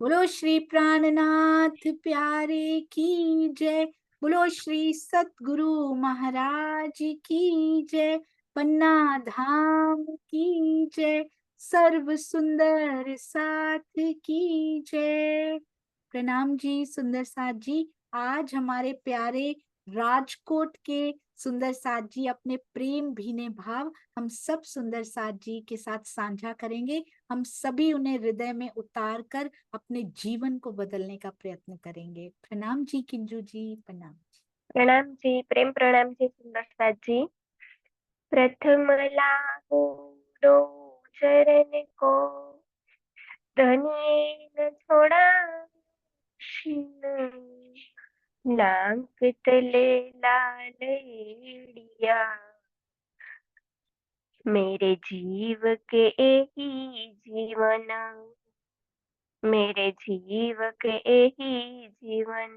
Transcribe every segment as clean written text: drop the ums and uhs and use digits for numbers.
बोलो श्री प्राणनाथ प्यारे की जय। बोलो श्री सतगुरु महाराज की जय। पन्ना धाम की जय। सर्व सुंदर साथ की जय। प्रणाम जी सुंदर साथ जी। आज हमारे प्यारे राजकोट के सुंदर साथ जी अपने प्रेम भीने भाव हम सब सुंदर साथ जी के साथ साझा करेंगे। हम सभी उन्हें हृदय में उतार कर अपने जीवन को बदलने का प्रयत्न करेंगे। प्रणाम जी किंजू जी, प्रणाम। प्रणाम जी, प्रेम प्रणाम जी सुंदरता जी। प्रथम लागो दो चरण को, धनिये न छोड़ा नाक तले लाल एड़िया, मेरे जीव के एही जीवन, मेरे जीव के एही जीवन।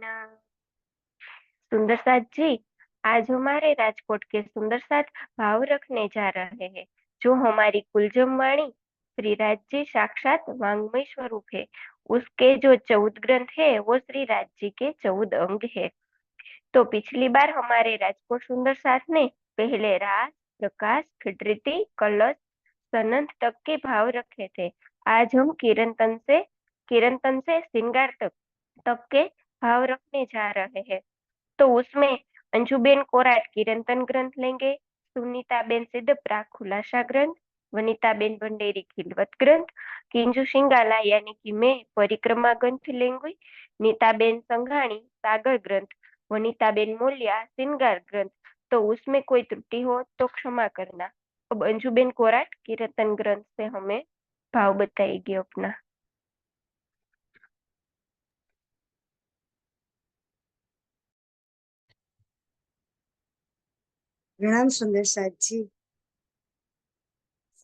सुंदर साथ जी, आज हमारे राजकोट के सुंदर साथ भाव रखने जा रहे हैं, जो हमारी कुलजम वाणी श्री राज जी साक्षात वांग्मय स्वरूप है। उसके जो 14 ग्रंथ है वो श्री राज जी के 14 अंग है। तो पिछली बार हमारे राजकोट सुंदर साथ ने पहले रास, प्रकाश, खिड़रीति, कलश, सनंत तक के भाव रखे थे। आज हम किरण तन से श्रृंगार तक के भाव रखने जा रहे हैं। तो उसमें अंजुबेन कोराट किरंतन ग्रंथ लेंगे, सुनीताबेन सिद्धप्रा खुलासा ग्रंथ, वनीताबेन भंडेरी खिलवत ग्रंथ, किंजू सिंगाला यानी कि मैं परिक्रमा ग्रंथ लेंगी, नीताबेन संघाणी सागर ग्रंथ, वनीताबेन मोलिया श्रृंगार ग्रंथ। तो उसमें कोई त्रुटि हो तो क्षमा करना। अब अंजुबेन कोराट किरंतन ग्रंथ से हमें भाव बताएगी अपना। प्रणाम सुंदर साथ जी।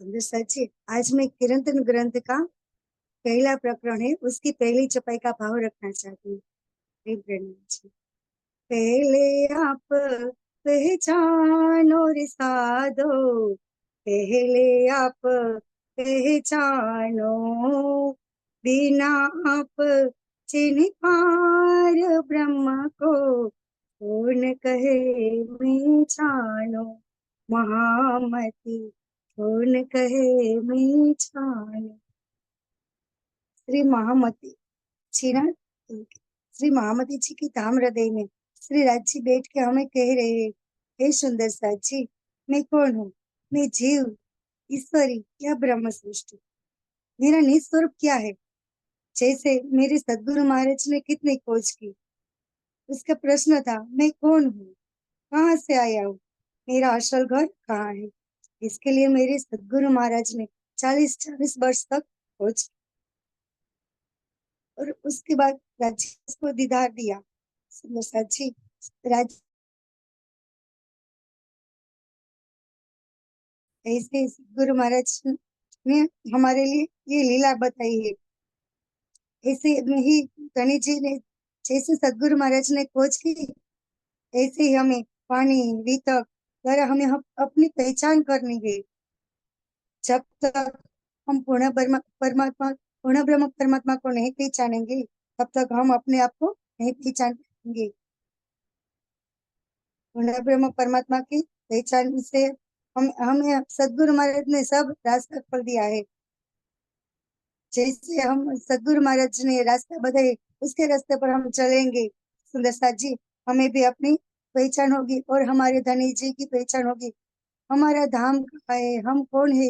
सुंदर साथ जी, आज मैं किरंतन ग्रंथ का पहला प्रकरण है, उसकी पहली चपाई का भाव रखना चाहती हूँ। प्रणाम जी। पहले आप पहचानो रे साधो, पहले आप पहचानो, बिना आप चिन्ह पार ब्रह्म को, कौन कहे मैं जानो, महामती कौन कहे मैं जानो। श्री महामती जी ना, श्री महामती जी की धाम हृदय में श्री राज जी बैठ के हमें कह रहे हैं, हे सुंदर साथ जी, मैं कौन हूँ? मैं जीव, ईश्वरी या ब्रह्म सृष्टि, मेरा निस्वरूप क्या है? जैसे मेरे सदगुरु महाराज ने कितनी खोज की, उसका प्रश्न था, मैं कौन हूँ, कहाँ से आया हूँ, मेरा असल घर कहाँ है? इसके लिए मेरे सदगुरु महाराज ने 40 वर्ष तक खोज की और उसके बाद राज्य को दीदार दिया। साची राज ऐसे गुरु महाराज ने हमारे लिए ये लीला बताई है। ऐसे ही धनी जी ने, जैसे सदगुरु महाराज ने खोज की, ऐसे ही हमें पानी वितक द्वारा हमें अपनी पहचान करनी है। जब तक हम पूर्ण ब्रह्म परमात्मा को नहीं पहचानेंगे, तब तक हम अपने आप को नहीं पहचान पाएंगे। पूर्ण ब्रह्म परमात्मा की पहचान से हमें सदगुरु महाराज ने सब रास्ता खोल दिया है। जैसे हम सदगुरु महाराज ने रास्ता बताए, उसके रास्ते पर हम चलेंगे सुंदर साथ जी, हमें भी अपनी पहचान होगी और हमारे धनी जी की पहचान होगी। हमारा धाम कहाँ है, हम कौन है,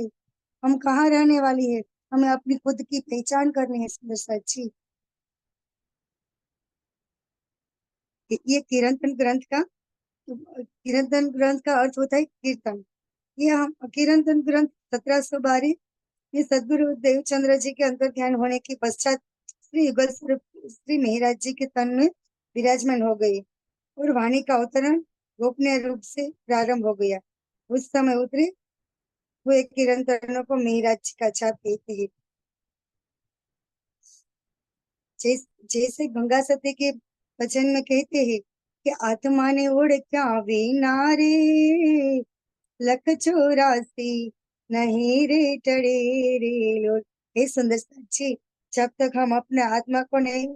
हम कहाँ रहने वाली है, हमें अपनी खुद की पहचान करनी है सुंदर साथ जी। ये किरंतन ग्रंथ का अर्थ होता है कीर्तन। ये हम किरंतन ग्रंथ 1712 ये सदगुरु देवचंद्र जी के अंतर ध्यान होने के पश्चात श्री युगल स्वरूप श्री मेहराज जी के तन में विराजमान हो गई और वाणी का अवतरण गोपनीय रूप से प्रारंभ हो गया। उस समय उतरे हुए किरंतनों को मेहराज जी का छाप कहते हैं। जैसे गंगा सती के वचन में कहते हैं कि आत्मा ने ओढ़ क्या वे नारे, लख 84 नहीं रे टड़े रे लोग। हे सुंदर साक्षी, जब तक हम अपने आत्मा को नहीं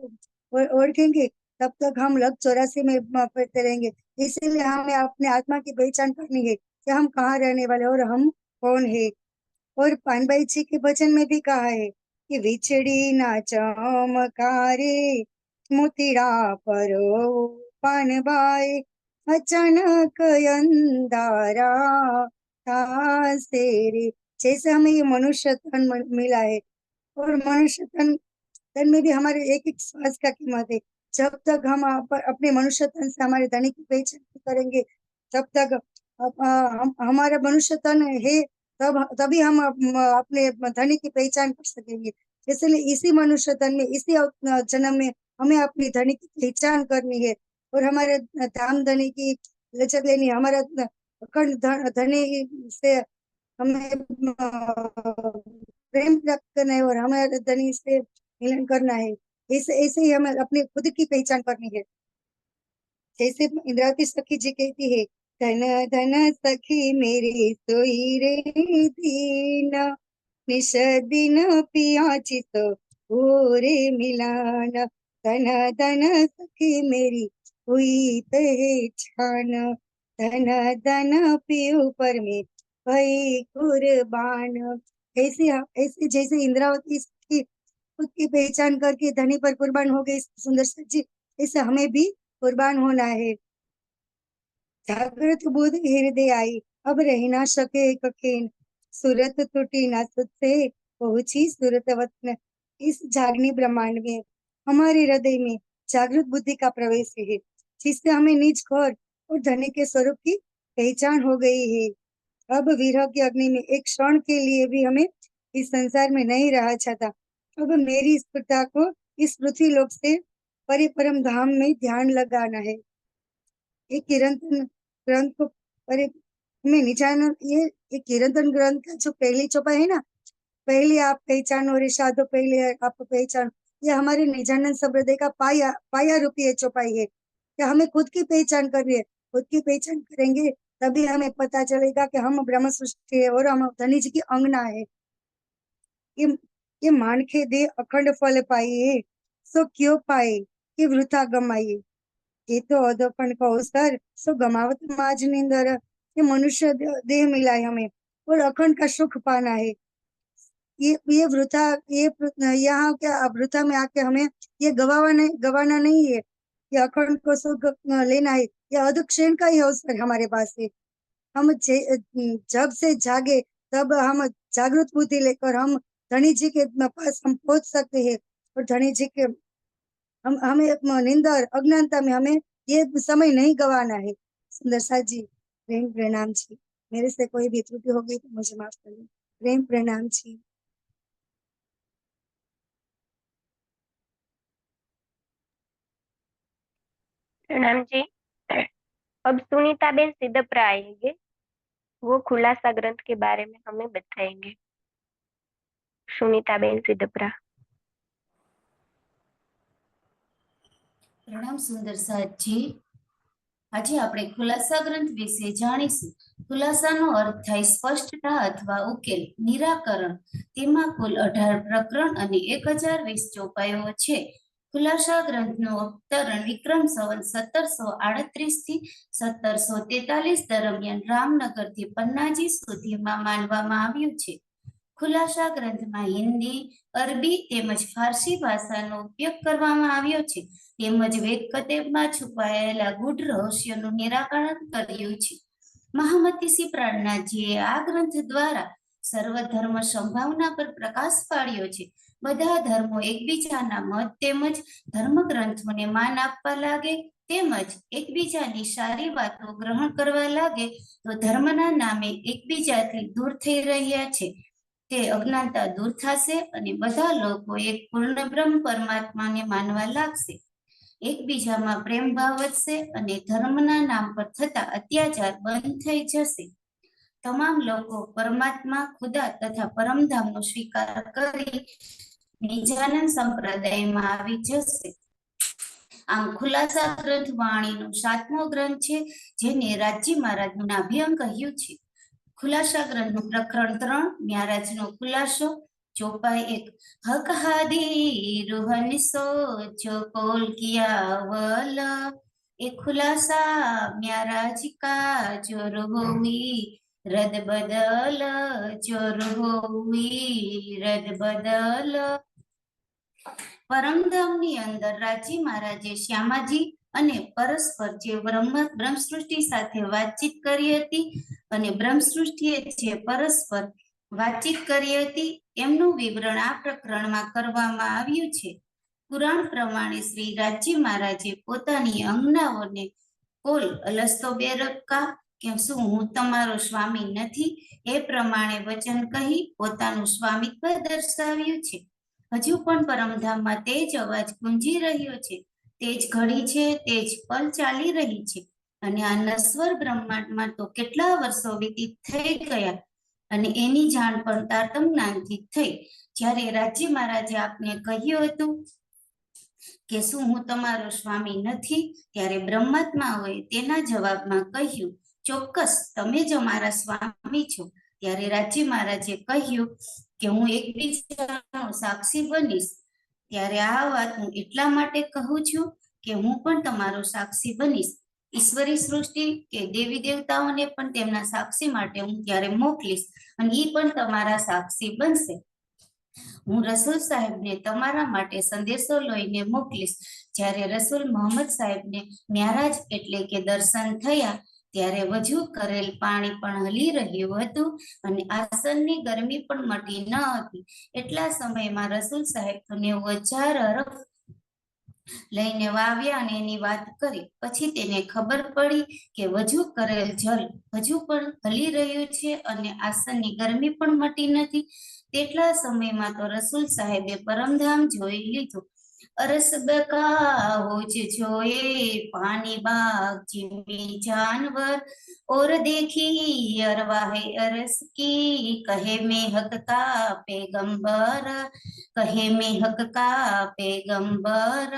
ओढ़ेंगे तब तक हम लग 84 में फिरते रहेंगे। इसीलिए हमें अपने आत्मा की पहचान करनी है कि हम कहाँ रहने वाले और हम कौन है। और पानबाई जी के भजन में भी कहा है कि विछड़ी ना चमकारे मोतीड़ा परो पानबाई अचानक अंधारा तेरे। जैसे हमें ये मनुष्य तन मिला है और मनुष्य तन तन में भी हमारे एक एक श्वास का कीमत है। जब तक हम अपने मनुष्य तन से हमारे धनी की पहचान नहीं करेंगे तब तक हमारा मनुष्य तन है, तभी हम अपने धनी की पहचान कर सकेंगे। इसलिए इसी मनुष्य तन में इसी जन्म में हमें अपनी धनी की पहचान करनी है और हमारे धाम धनी की लचक लेनी है। हमारा अखंड धनी से हमें प्रेम प्राप्त करना है और हमारे धनी से मिलन करना है। ऐसे ऐसे ही हमें अपनी खुद की पहचान करनी है। जैसे इंद्रावती सखी जी कहती है, धन धन सखी मेरी सोई रे दीन, निश दिन पियाचित ओरे मिलान। धन धन सखी मेरी हुई पहचान, धन धन पियु पर में भई कुर्बान। ऐसे ऐसे जैसे इंद्रावती की खुद की पहचान करके धनी पर कुर्बान हो गई सुंदर सच्ची, ऐसे हमें भी कुर्बान होना है। जागृत बुद्ध हृदय आई, अब रह ना सके कखिन, सूरत टूटी ना सुध से पहुंची सूरत वतन। इस जागनी ब्रह्मांड में हमारे हृदय में जागृत बुद्धि का प्रवेश है, जिससे हमें निज घर और धनी के स्वरूप की पहचान हो गई है। अब विरह की अग्नि में एक क्षण के लिए भी हमें इस संसार में नहीं रहा जाता। अब मेरी स्फुरता को इस पृथ्वी लोक से परिपरम धाम में ध्यान लगाना है। ये कीर्तन ग्रंथ को परे में निचान, ये कीर्तन ग्रंथ का जो पहली चौपाई है ना, पहले आप पहचानो रे साधो पहले आप पहचानो, ये हमारे निजानंद संप्रदाय का पाया रूपी चौपाई है कि हमें खुद की पहचान करनी है। खुद की पहचान करेंगे तभी हमें पता चलेगा कि हम ब्रह्म सृष्टि है और हम धनी जी की अंगना है। ये ये मानखे दे अखंड फल पाइए, सो क्यों पाए कि वृथा गमाइए। ये तो अधोपन का अवसर सो गमावत माज निंदर। ये मनुष्य देह मिला है हमें और अखंड का सुख पाना है। ये वृथा, ये यहाँ क्या वृथा में आके हमें ये गवाना नहीं है। ये अखंड को सुख लेना है। ये अधक्षेण का ही अवसर हमारे पास है। हम जब से जागे तब हम जागृत बुद्धि लेकर हम धनी जी के पास हम पहुंच सकते हैं और धनी जी के हम हमें निंदर अज्ञानता में हमें ये समय नहीं गवाना है। सुंदर सा जी, प्रेम प्रणाम जी। मेरे से कोई भी त्रुटि हो गई तो मुझे माफ कर दो। प्रेम प्रणाम जी। प्रणाम जी। अब सुनीताबेन सिद्धप्रा आएंगे, वो खुलासा ग्रंथ के बारे में हमें बताएंगे। सुनीताबेन सिद्धप्रा। પ્રણામ સુંદર સાહેબજી, આજે આપણે ખુલાસા ગ્રંથ વિશે જાણીશું. ખુલાસાનો અર્થ થાય સ્પષ્ટતા અથવા ઉકેલ, નિરાકરણ. તેમાં કુલ 18 પ્રકરણ અને 1020 ચોપાઈઓ છે. ખુલાસા ગ્રંથનું અવતરણ વિક્રમ સંવત 1738 થી 1743 દરમિયાન રામનગરથી પન્નાજી સુધીમાં માનવામાં આવ્યું છે. ખુલાસા ગ્રંથમાં હિન્દી, અરબી તેમજ ફારસી ભાષાનો ઉપયોગ કરવામાં આવ્યો છે, તેમજ વેદ કતેબમાં છુપાયેલા ગૂઢ રહસ્યોનું નિરાકરણ કર્યું છે. મહામતીસી પ્રાણનાથજીએ આ ગ્રંથ દ્વારા સર્વધર્મ સંભાવના પર પ્રકાશ પાડ્યો છે. બધા ધર્મો એકબીજાના મત તેમજ ધર્મ ગ્રંથોને માન આપવા લાગે તેમજ એકબીજાની સારી વાતો ગ્રહણ કરવા લાગે તો ધર્મના નામે એકબીજાથી દૂર થઈ રહ્યા છે તે અજ્ઞાનતા દૂર થશે અને બધા લોકો એક પૂર્ણ બ્રહ્મ પરમાત્માને માનવા લાગશે. એકબીજામાં પ્રેમ ભાવ વધશે અને ધર્મના નામ પર થતા અત્યાચાર બંધ થઈ જશે. તમામ લોકો પરમાત્મા, ખુદા તથા પરમધામનો સ્વીકાર કરી નિજાનંદ સંપ્રદાયમાં આવી જશે. આમ ખુલાસા ગ્રંથ વાણીનો 7મો ગ્રંથ છે, જેને રાજી મહારાજનું નાભિયંગ કહ્યું છે. ખુલાસા ગ્રંથનું પ્રકરણ 3 ન્યારાજનો ખુલાસો, चौपाई 1। हक हादी रूहन सोचो कोल किया वल, ए खुलासा म्याराज का जोर होवी रद बदल, जोर होवी रद बदल। પરમધામની અંદર રાજી મહારાજે શ્યામાજી અને પરસ્પર જે બ્રહ્મસૃષ્ટિ સાથે વાતચીત કરી હતી અને બ્રહ્મસૃષ્ટિએ જે પરસ્પર વાતચીત કરી હતી એમનું વિવરણ આ પ્રકરણમાં કરવામાં આવ્યું છે. પુરાણ પ્રમાણે શ્રી રાજી મહારાજે પોતાની અંગનાઓને કોલ અલસ્તો બેરબકા કે શું હું તમારો સ્વામી નથી એ પ્રમાણે વચન કહી પોતાનું સ્વામિત્વ દર્શાવ્યું છે. હજુ પણ પરમધામમાં તે જ અવાજ ગુંજી રહ્યો છે, તે જ ઘડી છે, તે જ પલ ચાલી રહી છે. અને આ નશ્વર બ્રહ્માંડમાં તો કેટલા વર્ષો વ્યતીત થઈ ગયા અને એની જાણ પણ તારતમ જ્ઞાનથી થઈ. જ્યારે રાજી મહારાજે આપને કહ્યું હતું કે શું હું તમારો સ્વામી નથી, ત્યારે બ્રહ્માત્માઓએ તેના જવાબમાં કહ્યું, ચોક્કસ તમે જ અમારા સ્વામી છો. ત્યારે રાજી મહારાજે કહ્યું કે હું એકબીજાનો સાક્ષી બનીશ. ત્યારે આ વાત હું એટલા માટે કહું છું કે હું પણ તમારો સાક્ષી બનીશ. ઈશ્વરી સૃષ્ટિ કે દેવી દેવતાઓને પણ તેમના સાક્ષી માટે હું ત્યારે મોકલીશ અને એ પણ તમારા સાક્ષી બનશે. હું રસૂલ સાહેબને તમારા માટે સંદેશો લઈને મોકલીશ. જ્યારે રસૂલ મોહમ્મદ સાહેબને મ્યારાજ એટલે કે દર્શન થયા ત્યારે વજુ કરેલ પાણી પણ હલી રહ્યું હતું અને આસનની ગરમી પણ મટી ન હતી. એટલા સમયમાં રસૂલ સાહેબ તો 90,000 અરખ લઈને વાવ્યા અને એની વાત કરી. પછી તેને ખબર પડી કે વજુ કરેલ જલ હજુ પણ હલી રહ્યું છે અને આસનની ગરમી પણ મટી નથી. તેટલા સમયમાં તો રસૂલ સાહેબે પરમધામ જોઈ લીધું. અરસ બકા હોજ જોએ પાनी बाग जिमी जानवर और देखी अरवाहे अरस की कहे में हक का पैगंबर, कहे में हक का पैगंबर।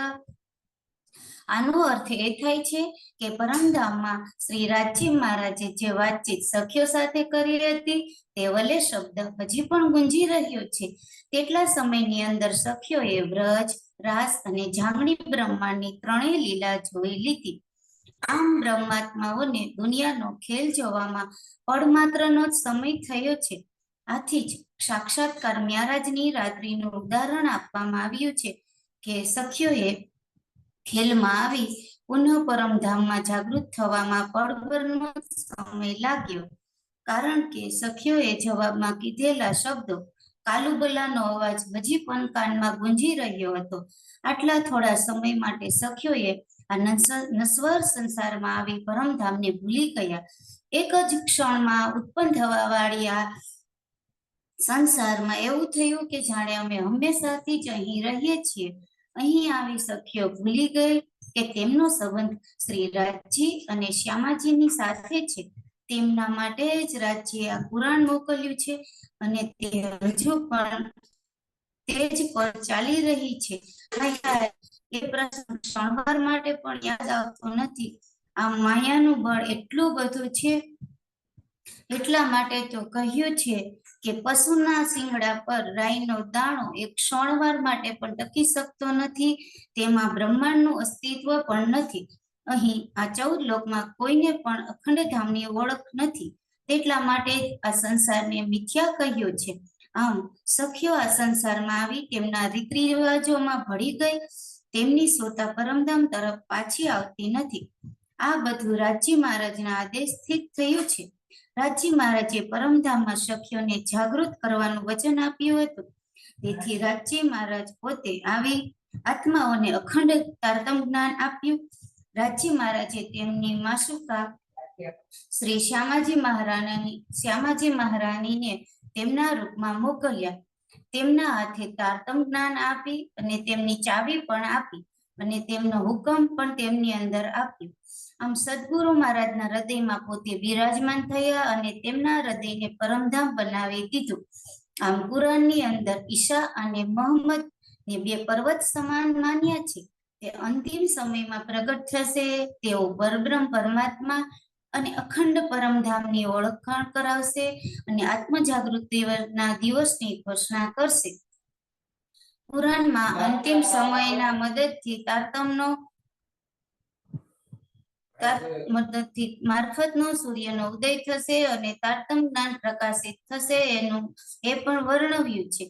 આનો અર્થ એ થાય છે કે પરમધામમાં શ્રી રાજી મહારાજે જે વાતચીત સખીઓ સાથે કરી હતી તે વલે શબ્દ હજી પણ ગુંજી રહ્યો છે. તેટલા સમયની અંદર સખીઓએ વ્રજ, રાસ અને જાંગણી બ્રહ્માંડની ત્રણેય લીલા જોઈ લીધી. આમ બ્રહ્માત્માઓને દુનિયાનો ખેલ જોવામાં પડમાત્રનો જ સમય થયો છે. આથી જ સાક્ષાત્કાર મ્યારાજની રાત્રિનું ઉદાહરણ આપવામાં આવ્યું છે કે સખીઓએ ખેલમાં આવી પુનઃ પરમધામમાં જાગૃત થવામાં પળભરનો સમય લાગ્યો. કારણ કે સખીઓએ જવાબમાં કીધેલા શબ્દો કાલુબલાનો અવાજ હજી પણ કાનમાં ગુંજી રહ્યો હતો. આટલા થોડા સમય માટે સખીઓએ આ નશ્વર સંસારમાં આવી પરમધામને ભૂલી ગયા. એક જ ક્ષણમાં ઉત્પન્ન થવા વાળી આ સંસારમાં એવું થયું કે જાણે અમે હંમેશાથી જ અહીં રહીએ છીએ. અહીં આવી સખીઓ ભૂલી ગઈ કે તેમનો સંબંધ શ્રી રાજી અને શ્યામાજીની સાથે છે. તેમના માટે જ રાજ્યે આ પુરાણ મોકલ્યું છે અને તે હજુ પણ તે જ પર ચાલી રહી છે. એ પ્રશ્ન ક્ષણભર માટે પણ યાદ આવતો નથી. આ માયાનું બળ એટલું બધું છે, એટલા માટે તો કહ્યું છે કે પશુના શિંગડા પર રાઈનો દાણો એક ક્ષણવાર માટે પણ ટકી શકતો નથી. તેમાં બ્રહ્માંડનું અસ્તિત્વ પણ નથી. અહીં આ 14 લોકમાં કોઈને પણ અખંડ ધામની ઓળખ નથી. તેટલા માટે આ સંસારને મિથ્યા કહ્યો છે. આમ સખીઓ આ સંસારમાં આવી તેમના રીત રિવાજોમાં ભળી ગઈ. તેમની સોતા પરમધામ તરફ પાછી આવતી નથી. આ બધું રાજી મહારાજના આદેશથી થયું છે. રાજી મહારાજે પરમધામમાં સખીઓને જાગૃત કરવાનું વચન આપ્યું હતું. તેથી રાજી મહારાજ પોતે આવી આત્માઓને અખંડ તારતમ જ્ઞાન આપ્યું. રાજી મહારાજે તેમની માસુકા શ્રી શ્યામાજી મહારાણીને તેમના રૂપમાં મોકલ્યા. તેમના હાથે તારતમ જ્ઞાન આપી અને તેમની ચાવી પણ આપી અને તેમનો હુકમ પણ તેમની અંદર આપ્યો. આમ સદગુરુ મહારાજના હૃદયમાં પોતે બિરાજમાન થયા અને તેમના હૃદયને પરમધામ બનાવી દીધું. આમ કુરાનની અંદર ઈશા અને મોહમ્મદ ને 2 પર્વત સમાન માન્યા છે. તે અંતિમ સમયમાં પ્રગટ થશે. તેઓ પરબ્રહ્મ પરમાત્મા અને અખંડ પરમધામની ઓળખાણ કરાવશે અને આત્મજાગૃતિના દિવસની ઘોષણા કરશે. પુરાણમાં અંતિમ સમયના મદદથી મારફતનો સૂર્યનો ઉદય થશે અને તારતમ જ્ઞાન પ્રકાશિત થશે એનું એ પણ વર્ણવ્યું છે.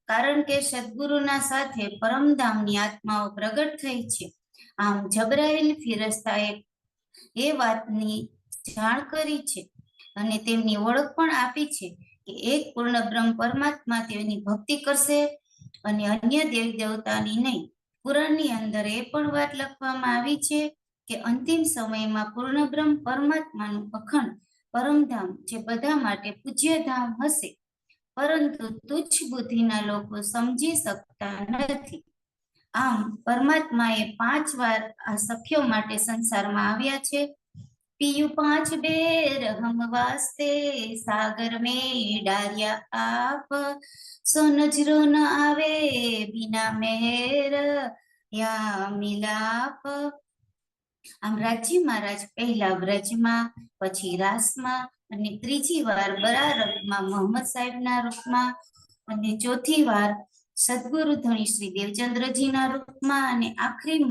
કારણ કે સદગુરુના સાથે પરમધામની આત્માઓ પ્રગટ થઈ છે. આમ જબરાઈલ ફિરસ્તાએ એ વાતની જાણ કરી છે અને તેમની ઓળખ પણ આપી છે કે એક પૂર્ણ બ્રહ્મ પરમાત્મા તેની ભક્તિ કરશે અને અન્ય દેવ દેવતાની નહીં. પુરાણની અંદર એ પણ વાત લખવામાં આવી છે કે અંતિમ સમયમાં પૂર્ણ બ્રહ્મ પરમાત્માનું અખંડ પરમધામ જે બધા માટે પૂજ્ય ધામ હશે, પરંતુ તુચ્છ બુદ્ધિના લોકો સમજી શકતા નથી. આમ પરમાત્માએ 5 વાર આ સખ્યો માટે સંસારમાં આવ્યા છે. પીયું 5 બેર હમ વાસ્તે સાગર में डारिया आप સો નજરો ન આવે બિના મેર યા મિલાપ. આમ રાજી મહારાજ પહેલા વ્રજમાં, પછી રાસમાં અને ત્રીજી વાર બરારગમાં મોહમ્મદ સાહેબના રૂપમાં અને ચોથી વાર સદગુરુ ધણી શ્રી દેવચંદ્રજીના રૂપમાં અને આખરી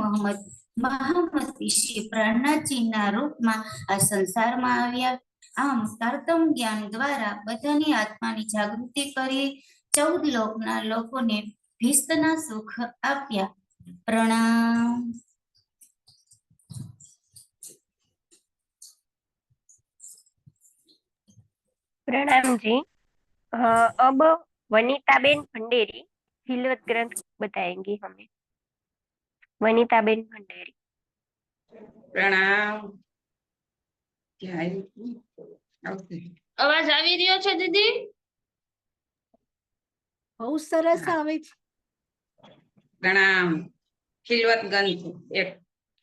મહામતી શ્રી પ્રાણનાથજીના રૂપમાં આ સંસારમાં આવ્યા. આમ તારતમ જ્ઞાન દ્વારા બધાની આત્માની જાગૃતિ કરી 14 લોકના લોકોને ભીસ્તના સુખ આપ્યા. પ્રણામ. प्रणाम जी। अब वनिताबेन भंडेरी खिलवत ग्रंथ बताएंगी हमें। वनिताबेन भंडेरी। प्रणाम। અવાજ આવી રહ્યો છે દીદી? બહુ સરસ આવે છે. પ્રણામ। ખિલવત ગ્રંથ એક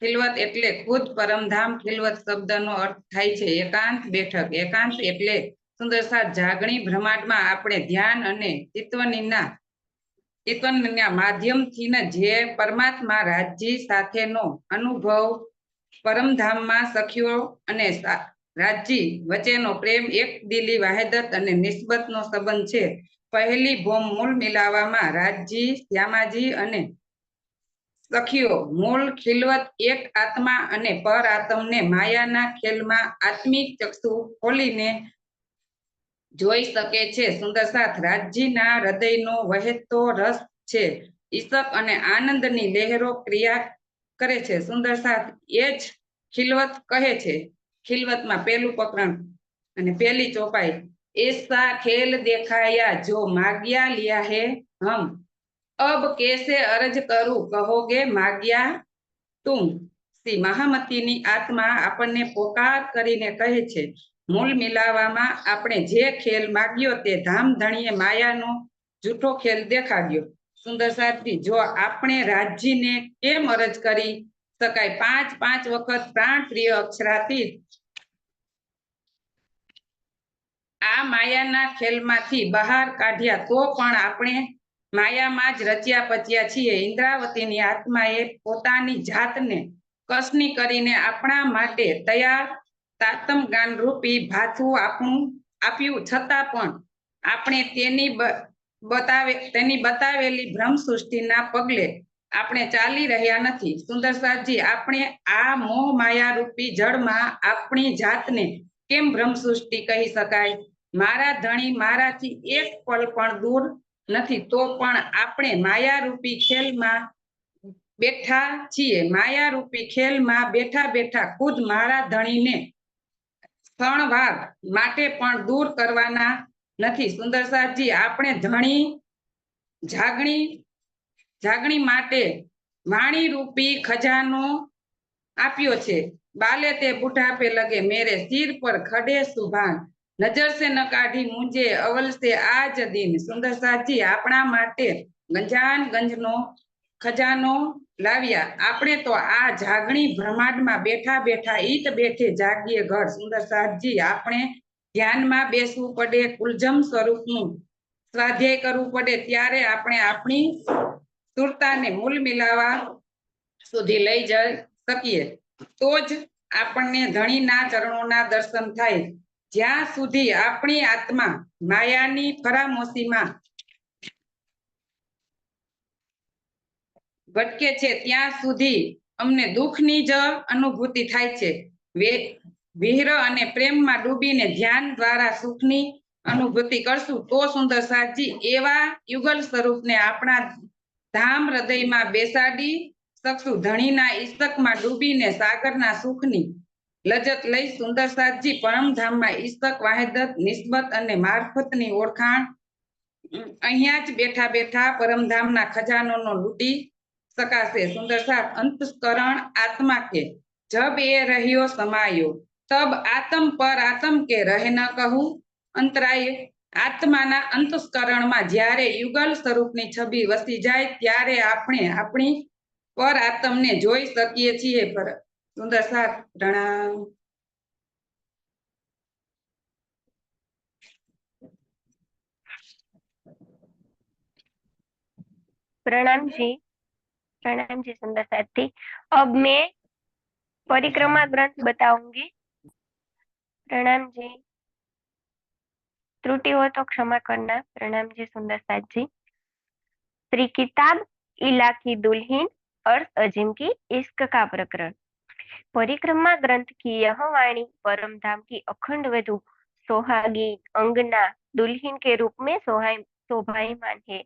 ખિલવત એટલે ખુદ પરમધામ. ખિલવત શબ્દનો અર્થ થાય છે એકાંત, બેઠક. એકાંત એટલે સુંદરસાર જાગણી બ્રહ્માંડમાં આપણે ધ્યાન અને ચિત્તવનના માધ્યમથી જે પરમાત્મા રાજજી સાથેનો અનુભવ, પરમધામમાં સખીઓ અને રાજજી વચ્ચેનો પ્રેમ, એક દિલી વાહેદત અને નિસ્બતનો સંબંધ છે. પહેલી ભૂમ મૂળ મિલાવામાં રાજજી, શ્યામાજી અને સખીઓ મૂળ ખિલવત એક આત્મા અને પર આત્મને માયાના ખેલમાં આત્મિક ચક્ષુ ખોલીને જોઈ શકે છે. સુંદર સાથ રાજજીના હૃદયનો વહેતો રસ છે. ઈશક અને આનંદની લહેરો ક્રિયા કરે છે. સુંદર સાથ એ જ ખિલવત કહે છે. ખિલવતમાં પહેલું પ્રકરણ અને પહેલી ચોપાઈ, ऐसा खेल देखाया जो माग्या लिया है हम, अब कैसे अर्ज करूं कहोगे माग्या तुम. શ્રી મહામતીની આત્મા આપણને પોકાર કરીને કહે છે, મૂળ મિલાવામાં આપણે જે ખેલ માગ્યો તે ધામધણીએ માયાનો જૂઠો ખેલ દેખાડ્યો. સુંદર સાથી, જો આપણે રાજજીને કેમ અરજ કરી શકાય? 5 વખત પ્રાણ પ્રિય અક્ષરાતીત આ માયાના ખેલમાંથી બહાર કાઢ્યા તો પણ આપણે માયામાં જ રચ્યા પચ્યા છીએ. ઇન્દ્રાવતીની આત્માએ પોતાની જાતને કસની કરીને આપણા માટે તૈયાર તાતમ જ્ઞાન રૂપી ભાથું આપ્યું, છતાં પણ આપણે તેની બતાવેલી બ્રહ્મ સૃષ્ટિના પગલે આપણે ચાલી રહ્યા નથી. સુંદર સાજી, આપણે આ મોહ માયા રૂપી જળમાં આપણી જાતને કેમ બ્રહ્મ સૃષ્ટિ કહી શકાય? મારા ધણી મારાથી એક પલ પણ દૂર નથી, તો પણ આપણે માયારૂપી ખેલમાં બેઠા છીએ. માયારૂપી ખેલમાં બેઠા બેઠા ખુદ મારા ધણીને ક્ષણવાર માટે પણ દૂર કરવાના નથી. સુંદર સાજી, આપણે ધણી જાગણી માટે વાણી રૂપી ખજાનો આપ્યો છે. બાલે તે બુઢાપે લગે મેરે સિર પર ખડે સુભાન, નજર સે ન કાઢી મુંજે અવલ સે આજ દિન. સુંદર સાજી, આપણા માટે ગંજાનગંજનો ખજાનો લાવ્યા. આપણે તો આ જાગણી બ્રહ્માંડમાં બેઠા બેઠા ઈટ બેઠે જાગીએ ઘર. સુંદર સાજી, આપણે ધ્યાનમાં બેસવું પડે, કુલજમ સ્વરૂપનું સ્વાધ્યાય કરવું પડે, ત્યારે આપણે આપણી સુરતાને મૂળ મિલાવા સુધી લઈ જઈ શકીએ. તો જ આપણને ધણીના ચરણોના દર્શન થાય. જ્યાં સુધી આપણી આત્મા માયાની ફરામોશીમાં ભટકે છે ત્યાં સુધી અમને દુઃખની જ અનુભૂતિ થાય છે. વિહર અને પ્રેમમાં ડૂબીને ધ્યાન દ્વારા સુખની અનુભૂતિ કરશું તો સુંદર સાજી એવા યુગલ સ્વરૂપને આપણા ધામ હૃદયમાં બેસાડી શકશું. ધણીના ઈસ્તકમાં ડૂબીને સાગરના સુખની લજત લઈ સુંદર સાજી પરમધામમાં ઈસ્તક વાહેદત નિસ્બત અને મારફતની ઓળખાણ અહીંયા જ બેઠા બેઠા પરમધામના ખજાનોનો લૂંટી શકાશે. સુંદર સાત અંતસ્કરણ આત્મા કે જબ એ રહ્યો સમાયો તબ આત્મ પર આત્મ કે રહે ન કહું અંતરાય. આત્માના અંતસ્કરણમાં જ્યારે યુગલ સ્વરૂપની છબી વસી જાય ત્યારે આપણે આપણી પર આત્મને જોઈ શકીએ છીએ. સુંદર સાત પ્રણામ. प्रणाम जी सुंदर साथी। अब मैं परिक्रमा ग्रंथ बताऊंगी। प्रणाम जी, त्रुटि हो तो क्षमा करना। प्रणाम जी सुंदर साथ जी। श्री किताब इला की दुल्हन अर्थ अजीम की इश्क का प्रकरण। परिक्रमा ग्रंथ की यह वाणी परम धाम की अखंड वधु सोहागी अंगना दुल्हन के रूप में शोभायमान है।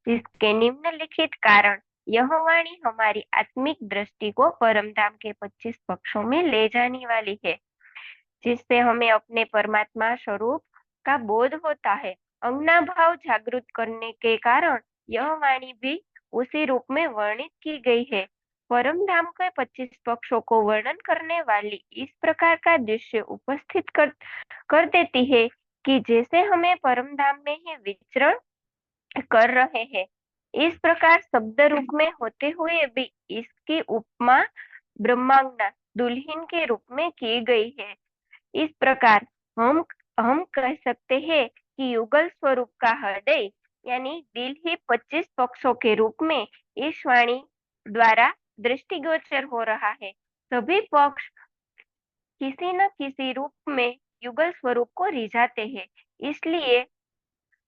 जिसके निम्नलिखित कारण यह वाणी हमारी आत्मिक दृष्टि को परम धाम के 25 पक्षों में ले जाने वाली है, जिससे हमें अपने परमात्मा स्वरूप का बोध होता है। अंगना भाव जागृत करने के कारण यह वाणी भी उसी रूप में वर्णित की गई है। परम धाम के 25 पक्षों को वर्णन करने वाली इस प्रकार का दृश्य उपस्थित कर देती है कि जैसे हमें परम धाम में ही विचरण कर रहे हैं। इस प्रकार शब्द रूप में होते हुए भी इसकी उपमा ब्रह्मांगना दुल्हन के रूप में की गई है। इस प्रकार हम कह सकते हैं कि युगल स्वरूप का हृदय यानी दिल ही 25 पक्षों के रूप में इस वाणी द्वारा दृष्टिगोचर हो रहा है। सभी पक्ष किसी न किसी रूप में युगल स्वरूप को रिझाते हैं। इसलिए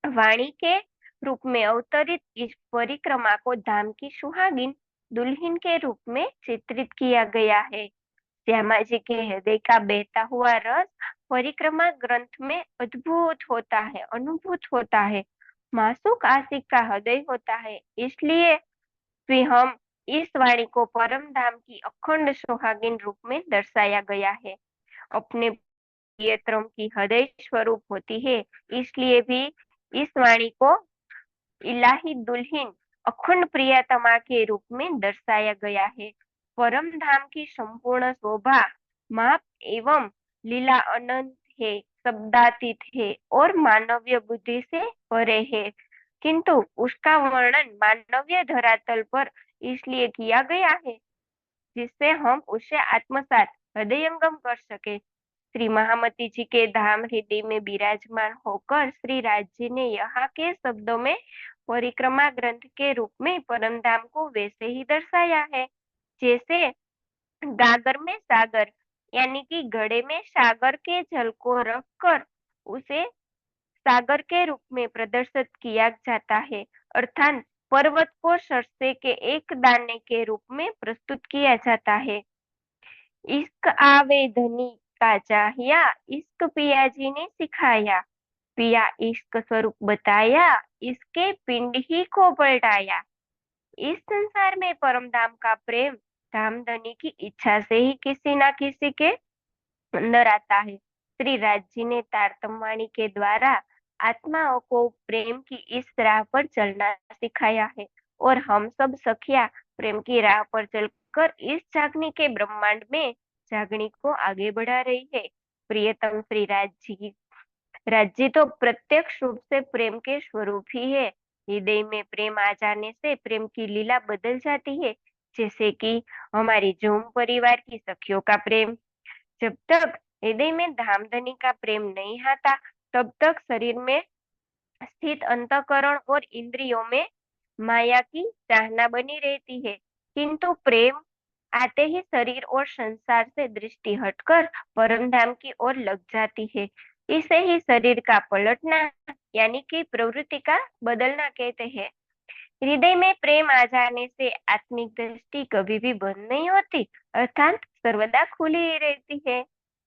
वाणी के रूप में अवतरित इस परिक्रमा को धाम की सुहागिन दुल्हन के रूप में चित्रित किया गया है। श्यामा जी के हृदय का बहता हुआ रस परिक्रमा ग्रंथ में अद्भुत होता है, अनुभूत होता है। मासूक आशिक का हृदय होता है। इसलिए भी हम इस वाणी को परम धाम की अखंड सुहागिन रूप में दर्शाया गया है। अपने प्रियतम की हृदय स्वरूप होती है, इसलिए भी इस वाणी को इलाही दुल्हन अखंड प्रियतमा के रूप में दर्शाया गया है। परम धाम की संपूर्ण शोभा माप एवं लीला अनंत है, शब्दातीत है और मानवीय बुद्धि से परे है, किंतु उसका वर्णन मानवीय धरातल पर इसलिए किया गया है जिससे हम उसे आत्मसात हृदयंगम कर सके। श्री महामती जी के धाम हृदय में विराजमान होकर श्री राज जी ने यहाँ के शब्दों में परिक्रमा ग्रंथ के रूप में परम धाम को वैसे ही दर्शाया है जैसे गागर में सागर यानी कि घड़े में सागर के जल को रखकर उसे सागर के रूप में प्रदर्शित किया जाता है, अर्थात पर्वत को सरसे के एक दाने के रूप में प्रस्तुत किया जाता है। इश्क आवेदनी का चाहिया, इश्क पिया जी ने सिखाया, पिया इश्क स्वरूप बताया, इसके पिंड ही को पलटाया। इस संसार में परम धाम का प्रेम धामधनी की इच्छा से ही किसी ना किसी के अंदर आता है। श्री राज जी ने तारतम वाणी के द्वारा आत्माओं को प्रेम की इस राह पर चलना सिखाया है और हम सब सखिया प्रेम की राह पर चलकर इस जागनी के ब्रह्मांड में जागनी को आगे बढ़ा रही है। प्रियतम श्री राज जी तो प्रत्यक्ष रूप से प्रेम के स्वरूप ही है। हृदय में प्रेम आ जाने से प्रेम की लीला बदल जाती है, जैसे कि हमारी झूम परिवार की सखियों का प्रेम। जब तक हृदय में धामधनी का प्रेम नहीं आता तब तक शरीर में स्थित अंतःकरण और इंद्रियों में माया की चाहना बनी रहती है, किंतु प्रेम आते ही शरीर और संसार से दृष्टि हटकर परम धाम की ओर लग जाती है। इसे ही शरीर का पलटना यानी कि प्रवृत्ति का बदलना कहते हैं। हृदय में प्रेम आ जाने से आत्मिक दृष्टि कभी भी बंद नहीं होती, अर्थात सर्वदा खुली ही रहती है।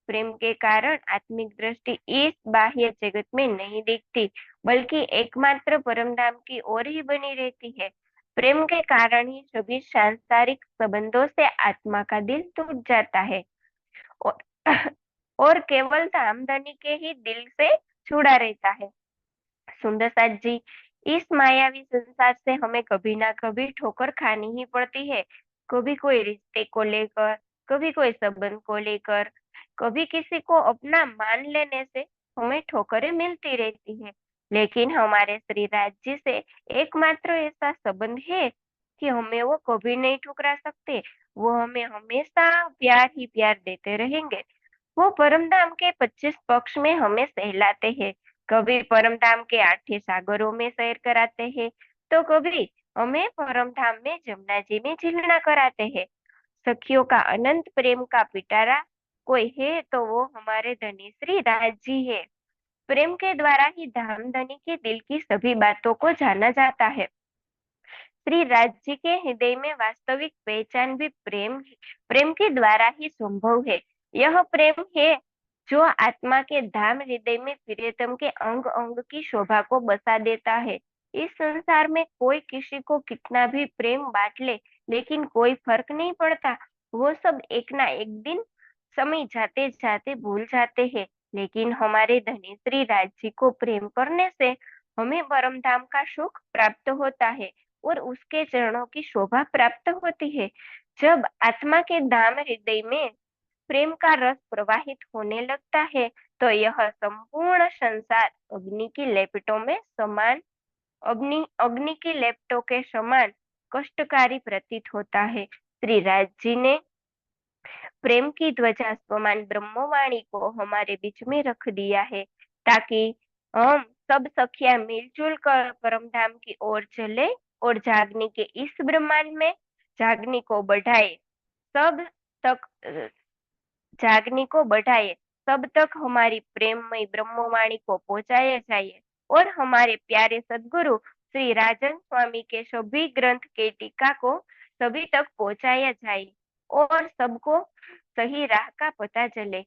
प्रेम के कारण आत्मिक दृष्टि इस बाह्य जगत में नहीं दिखती, बल्कि एकमात्र परमधाम की ओर ही बनी रहती है। प्रेम के कारण ही सभी सांसारिक संबंधों से आत्मा का दिल टूट जाता है और, और केवल धामधनी के ही दिल से जुड़ा रहता है। सुंदर साथ जी, इस मायावी संसार से हमें कभी ना कभी ठोकर खानी ही पड़ती है। कभी कोई रिश्ते को लेकर, कभी कोई संबंध को लेकर, कभी किसी को अपना मान लेने से हमें ठोकरें मिलती रहती है। लेकिन हमारे श्री राज जी से एकमात्र ऐसा संबंध है कि हमें वो कभी नहीं ठुकरा सकते। वो हमें हमेशा प्यार ही प्यार देते रहेंगे। वो परमधाम के 25 पक्ष में हमें सहलाते हैं। कभी परमधाम के 8 सागरों में सैर कराते हैं, तो कभी हमें परमधाम में जमुना जी में झीलना कराते हैं। सखियों का अनंत प्रेम का पिटारा कोई है तो वो हमारे धनी श्री राज जी है। प्रेम के द्वारा ही धाम धनी के दिल की सभी बातों को जाना जाता है। श्री राज जी के हृदय में वास्तविक पहचान भी प्रेम के द्वारा ही संभव है। यह प्रेम है जो आत्मा के धाम हृदय में प्रियतम के अंग अंग की शोभा को बसा देता है। इस संसार में कोई किसी को कितना भी प्रेम बांट ले, लेकिन कोई फर्क नहीं पड़ता। वो सब एक ना एक दिन समय जाते जाते भूल जाते हैं। लेकिन हमारे धनी श्री राज जी को प्रेम करने से हमें परम धाम का सुख प्राप्त होता है और उसके चरणों की शोभा प्राप्त होती है। जब आत्मा के धाम हृदय में प्रेम का रस प्रवाहित होने लगता है, तो यह संपूर्ण संसार अग्नि की लेपटों के समान कष्टकारी प्रतीत होता है। श्री राज जी ने प्रेम की ध्वजा समान ब्रह्मवाणी को हमारे बीच में रख दिया है, ताकि हम सब सखिया मिलजुल कर परमधाम की ओर चले और जागने के इस ब्रह्मांड में जागने को बढ़ाए सब तक जागने को बढ़ाए, सब तक हमारी प्रेममय ब्रह्मवाणी को पहुंचाया जाए और हमारे प्यारे सदगुरु श्री राजन स्वामी के सभी ग्रंथ के टीका को सभी तक पहुंचाया जाए और सबको सही राह का पता चले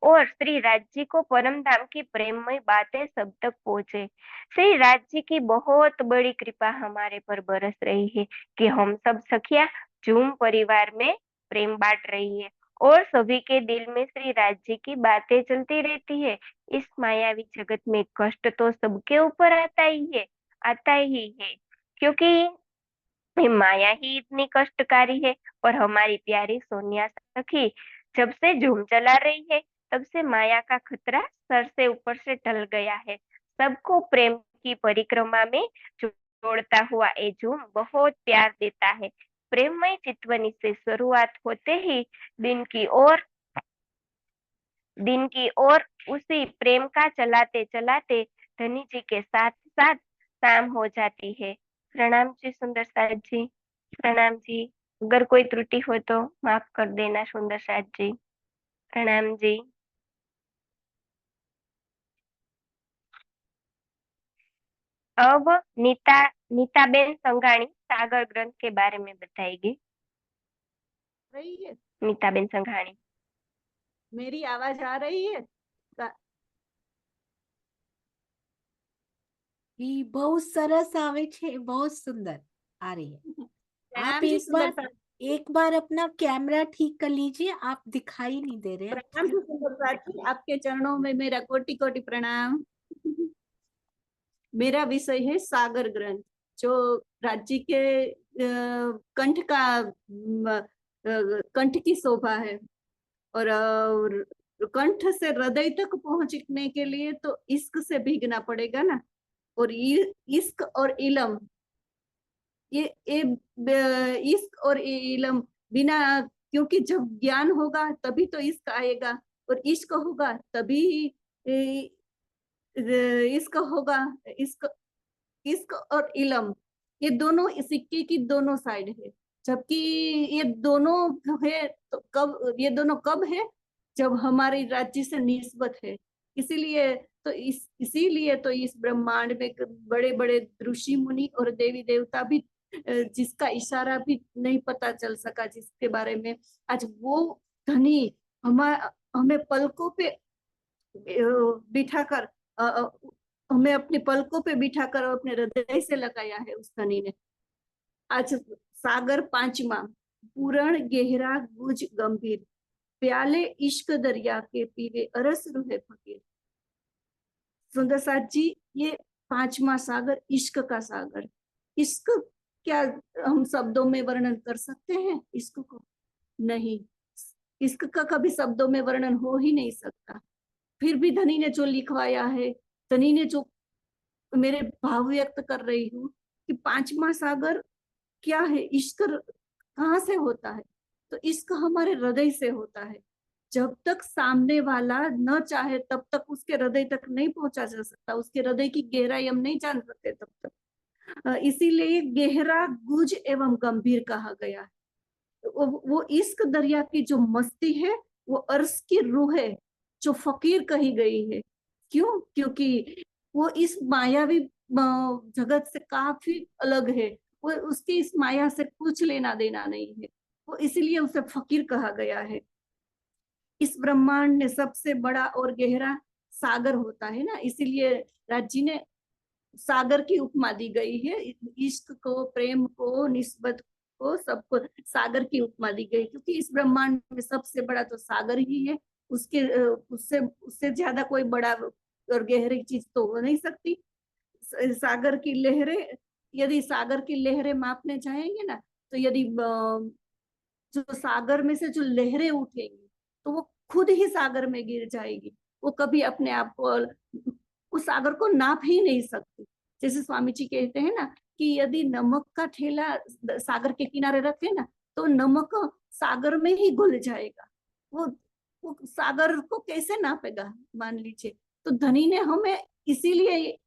और श्री राज जी को परम धाम की प्रेममय बातें सब तक पहुंचे। श्री राज जी की बहुत बड़ी कृपा हमारे पर बरस रही है कि हम सब सखिया झूम परिवार में प्रेम बांट रही है और सभी के दिल में श्री राज जी की बातें चलती रहती है। इस मायावी जगत में कष्ट तो सबके ऊपर आता ही है, क्योंकि ये माया ही इतनी कष्टकारी है। और हमारी प्यारी सोनिया सखी जब से झूम चला रही है, तब से माया का खतरा सर से ऊपर से टल गया है। सबको प्रेम की परिक्रमा में जोड़ता हुआ ये झूम बहुत प्यार देता है। प्रेममय चितवनी से शुरुआत होते ही दिन की ओर उसी प्रेम का चलाते चलाते धनी जी के साथ साथ शाम हो जाती है। प्रणाम जी सुंदर साथ जी, प्रणाम जी। अगर कोई त्रुटि हो तो माफ कर देना सुंदर साथ जी। प्रणाम जी। अब नीताबेन संघाणी सागर ग्रंथ के बारे में बताएगी। रही है नीताबेन संघाणी। मेरी आवाज आ रही है? ઈ બહુ સરસ આવે છે, बहुत सुंदर आ रही है। आप प्रणाम जी सुंदर साथ। एक बार अपना कैमरा ठीक कर लीजिए, आप दिखाई नहीं दे रहे हैं। प्रणाम जी सुंदर साथी, आपके चरणों में मेरा कोटि कोटि प्रणाम। मेरा विषय है सागर ग्रंथ, जो राज्य के कंठ का कंठ की शोभा है। और कंठ से हृदय तक पहुंचने के लिए तो इश्क से भीगना पड़ेगा ना। और इश्क और इलम, ये इश्क और इलम बिना, क्योंकि जब ज्ञान होगा तभी तो इश्क आएगा, और इश्क होगा तभी इश्क होगा। इश्क इश्क और इलम ये दोनों सिक्के की दोनों साइड है। जबकि ये दोनों है तो कब, ये दोनों कब है, जब हमारी राज्य से निस्बत है। इसीलिए तो इस ब्रह्मांड में बड़े बड़े ऋषि मुनि और देवी देवता भी, जिसका इशारा भी नहीं पता चल सका, जिसके बारे में आज वो धनी हमें पलकों पे बिठाकर, हमें अपने पलकों पे बिठाकर अपने हृदय से लगाया है उस धनी ने। आज सागर पांचवा, पूरण गहरा गुज गंभीर, प्याले इश्क दरिया के पीवे अरस रूहे फकीर। सुंदर साथ जी, ये पांचवा सागर इश्क का सागर। इश्क क्या हम शब्दों में वर्णन कर सकते हैं इश्क को? नहीं, इश्क का कभी शब्दों में वर्णन हो ही नहीं सकता। फिर भी धनी ने जो लिखवाया है, धनी ने जो मेरे भाव व्यक्त कर रही हूँ कि पांचवा सागर क्या है, इश्क कहाँ से होता है? तो इश्क हमारे हृदय से होता है। जब तक सामने वाला न चाहे तब तक उसके हृदय तक नहीं पहुंचा जा सकता, उसके हृदय की गहराई हम नहीं जान सकते तब तक। इसीलिए गहरा गुज एवं गंभीर कहा गया है। वो इश्क दरिया की जो मस्ती है, वो अर्श की रूह है जो फकीर कही गई है। क्यों? क्योंकि वो इस मायावी जगत से काफी अलग है, वो उसकी इस माया से कुछ लेना देना नहीं है, वो इसलिए उसे फकीर कहा गया है। इस ब्रह्मांड में सबसे बड़ा और गहरा सागर होता है ना, इसीलिए राज जी ने सागर की उपमा दी गई है। इश्क को, प्रेम को, निस्बत को, सबको सागर की उपमा दी गई, क्योंकि इस ब्रह्मांड में सबसे बड़ा तो सागर ही है। उसके उससे उससे ज्यादा कोई बड़ा और गहरी चीज तो हो नहीं सकती। सागर की लहरें, यदि सागर की लहरें मापने जाएंगे ना, तो यदि जो सागर में से जो लहरें उठेंगी तो वो खुद ही सागर में गिर जाएगी। वो कभी अपने आप को उस सागर को नाप ही नहीं सकती। जैसे स्वामी जी कहते हैं ना कि यदि नमक का ठेला सागर के किनारे रखे ना, तो नमक सागर में ही घुल जाएगा। वो सागर को कैसे नापेगा, मान लीजिए। तो धनी ने हमें इसीलिए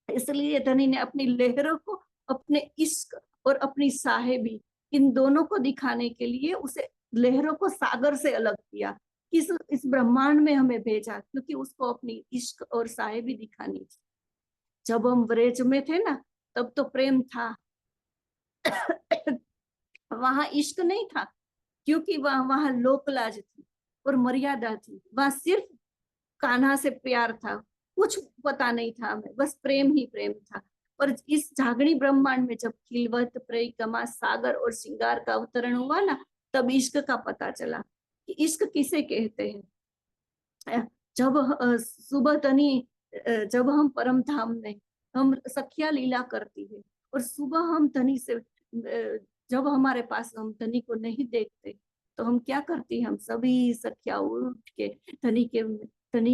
इसलिए धनी ने अपनी लहरों को, अपने इश्क और अपनी साहेबी, इन दोनों को दिखाने के लिए उसे लहरों को सागर से अलग किया, इस ब्रह्मांड में हमें भेजा, क्योंकि उसको अपनी इश्क और साहेबी दिखानी थी। जब हम व्रज में थे ना, तब तो प्रेम था वहां इश्क नहीं था, क्योंकि वहां लोकलाज थी और मर्यादा थी। वहां सिर्फ कान्हा से प्यार था, कुछ पता नहीं था हमें, बस प्रेम ही प्रेम था। और इस झागड़ी ब्रह्मांड में जब खिलवत, प्रेमा, सागर और श्रृंगार का अवतरण हुआ ना, तब इश्क का पता चला कि इश्क किसे कहते हैं। जब सुबह तनी, जब हम परम धाम में हम सखिया लीला करती है, और सुबह हम धनी से, जब हमारे पास हम धनी को नहीं देखते तो हम क्या करती हैं, हम सभी सखिया उठ के धनी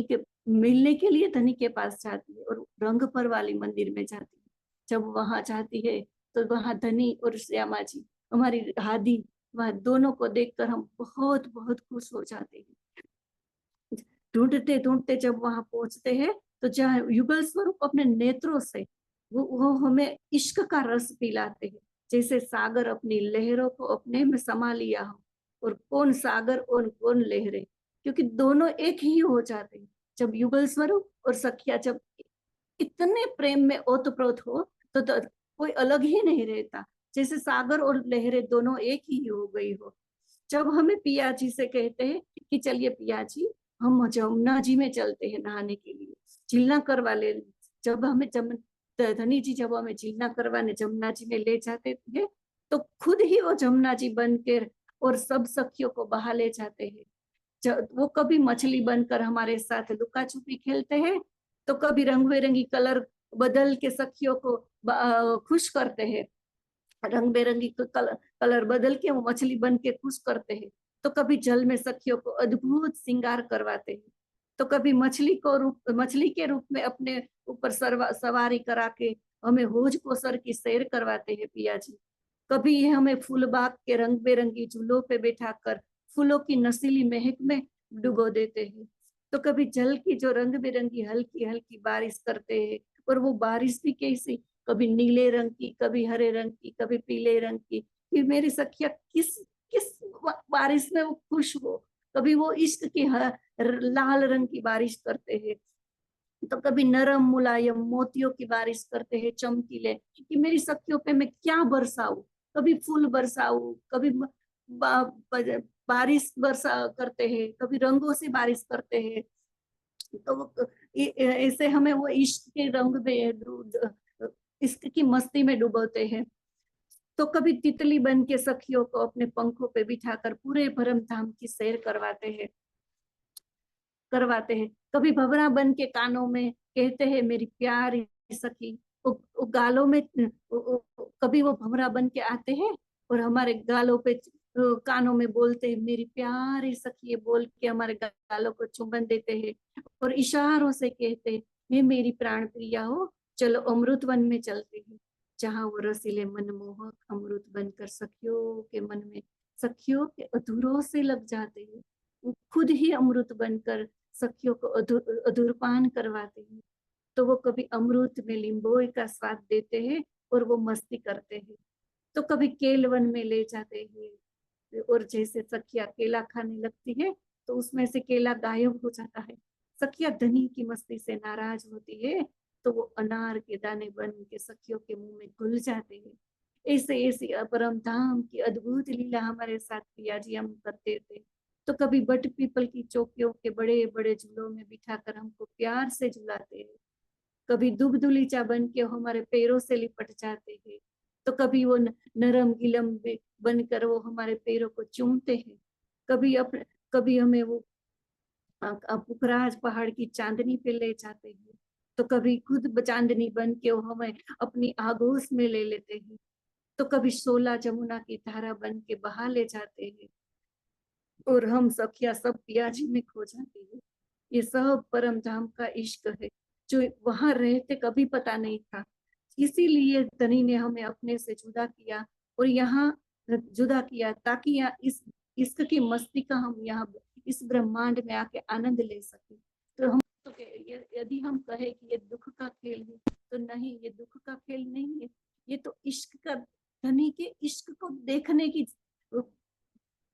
के मिलने के लिए धनी के पास जाती है और रंगपर वाली मंदिर में जाती है। जब वहां जाती है तो वहां धनी और श्यामा जी, हमारी हादी, वहां दोनों को देखकर हम बहुत बहुत खुश हो जाते हैं। ढूंढते ढूंढते जब वहां पहुंचते हैं तो जहाँ युगल स्वरूप अपने नेत्रों से वो हमें इश्क का रस पिलाते हैं, जैसे सागर अपनी लहरों को अपने में समा लिया हो। और कौन सागर और कौन लहरें, क्योंकि दोनों एक ही हो जाते हैं। जब युगल स्वरूप और सखिया जब इतने प्रेम में ओतप्रोत हो तो कोई अलग ही नहीं रहता, जैसे सागर और लहरें दोनों एक ही हो गई हो। जब हमें पिया जी से कहते हैं कि चलिए पिया जी, हम जमुना जी में चलते हैं नहाने के लिए, झीलना करवा ले। जब हमें धनी जी जब हमें झीलना करवाने जमुना जी में ले जाते थे, तो खुद ही वो जमुना जी बनकर और सब सखियों को बहा ले जाते हैं। वो कभी मछली बनकर हमारे साथ लुका छुपी खेलते हैं, तो कभी रंग बिरंगी कलर बदल के सखियों को खुश करते हैं, रंग बिरंगी कलर बदल के वो मछली बन के खुश करते हैं। तो कभी जल में सखियों को अद्भुत श्रृंगार करवाते हैं, तो कभी मछली के रूप में अपने ऊपर सवारी करा के हमें होज कोसर की सैर करवाते हैं पिया जी। कभी ये हमें फूलबाग के रंग बिरंगी झूलों पे बैठाकर फूलों की नशीली महक में डुबो देते हैं। तो कभी जल की जो रंग बिरंगी हल्की हल्की बारिश करते हैं, और वो बारिश भी कैसी कभी नीले रंग की, कभी हरे रंग की, कभी पीले रंग की, कि मेरी सखिया किस किस बारिश में वो खुश हो। कभी वो इश्क की लाल रंग की बारिश करते हैं, तो कभी नरम मुलायम मोतियों की बारिश करते हैं चमकीले, कि मेरी सखियों पे मैं क्या बरसाऊं। कभी फूल बरसाऊं, कभी बारिश बरसा करते हैं, कभी रंगों से बारिश करते हैं। तो वो ऐसे हमें वो इश्क के रंग में, इश्क की मस्ती में डुबोते हैं। तो कभी तितली बन के सखियों को अपने पंखों पे बिठाकर पूरे भरम धाम की सैर करवाते हैं। कभी भंवरा बन के कानों में कहते हैं मेरी प्यारी सखी। वो गालों में कभी वो भंवरा बन के आते हैं और हमारे गालों पे कानों में बोलते हैं मेरी प्यारी सखी, ये बोल के हमारे गालों को चुंबन देते हैं और इशारों से कहते हैं हे मेरी प्राण प्रिया हो, चलो अमृत वन में चलते हैं, जहाँ वो रसीले मनमोहक अमृत बनकर सखियों के मन में सखियों के अधूरों से लग जाते हैं। वो खुद ही अमृत बनकर सखियों को अधूरपान करवाते हैं। तो वो कभी अमृत में लिंबोई का स्वाद देते हैं और वो मस्ती करते हैं। तो कभी केलवन में ले जाते हैं और जैसे सखिया केला खाने लगती है तो उसमें से केला गायब हो जाता है। सखिया धनी की मस्ती से नाराज होती है तो वो अनार के दाने बन के सखियों के मुंह में घुल जाते हैं। ऐसे ऐसी परम धाम की अद्भुत लीला हमारे साथ पिया जी हम करते थे। तो कभी बट पीपल की चौकियों के बड़े बड़े झूलों में बिठाकर हमको प्यार से झुलाते हैं। कभी दुबदुलीचा बन के हमारे पैरों से लिपट जाते हैं। तो कभी वो नरम गिलम बनकर वो हमारे पैरों को चूमते हैं। कभी हमें वो पुखराज पहाड़ की चांदनी पे ले जाते हैं। तो कभी खुद चांदनी बन के वो हमें अपनी आगोश में ले लेते हैं। तो कभी शोला जमुना की धारा बन के बहा ले जाते हैं और हम सखिया सब पियाजी में खो जाते हैं। ये सब परम धाम का इश्क है जो वहां रहते कभी पता नहीं था। इसीलिए धनी ने हमें अपने से जुदा किया और यहाँ जुदा किया ताकि यहाँ इस इश्क की मस्ती का हम यहाँ इस ब्रह्मांड में आके आनंद ले सके। तो हम तो यदि हम कहे कि ये दुख का खेल है तो नहीं, ये दुख का खेल नहीं है। ये तो इश्क का, धनी के इश्क को देखने की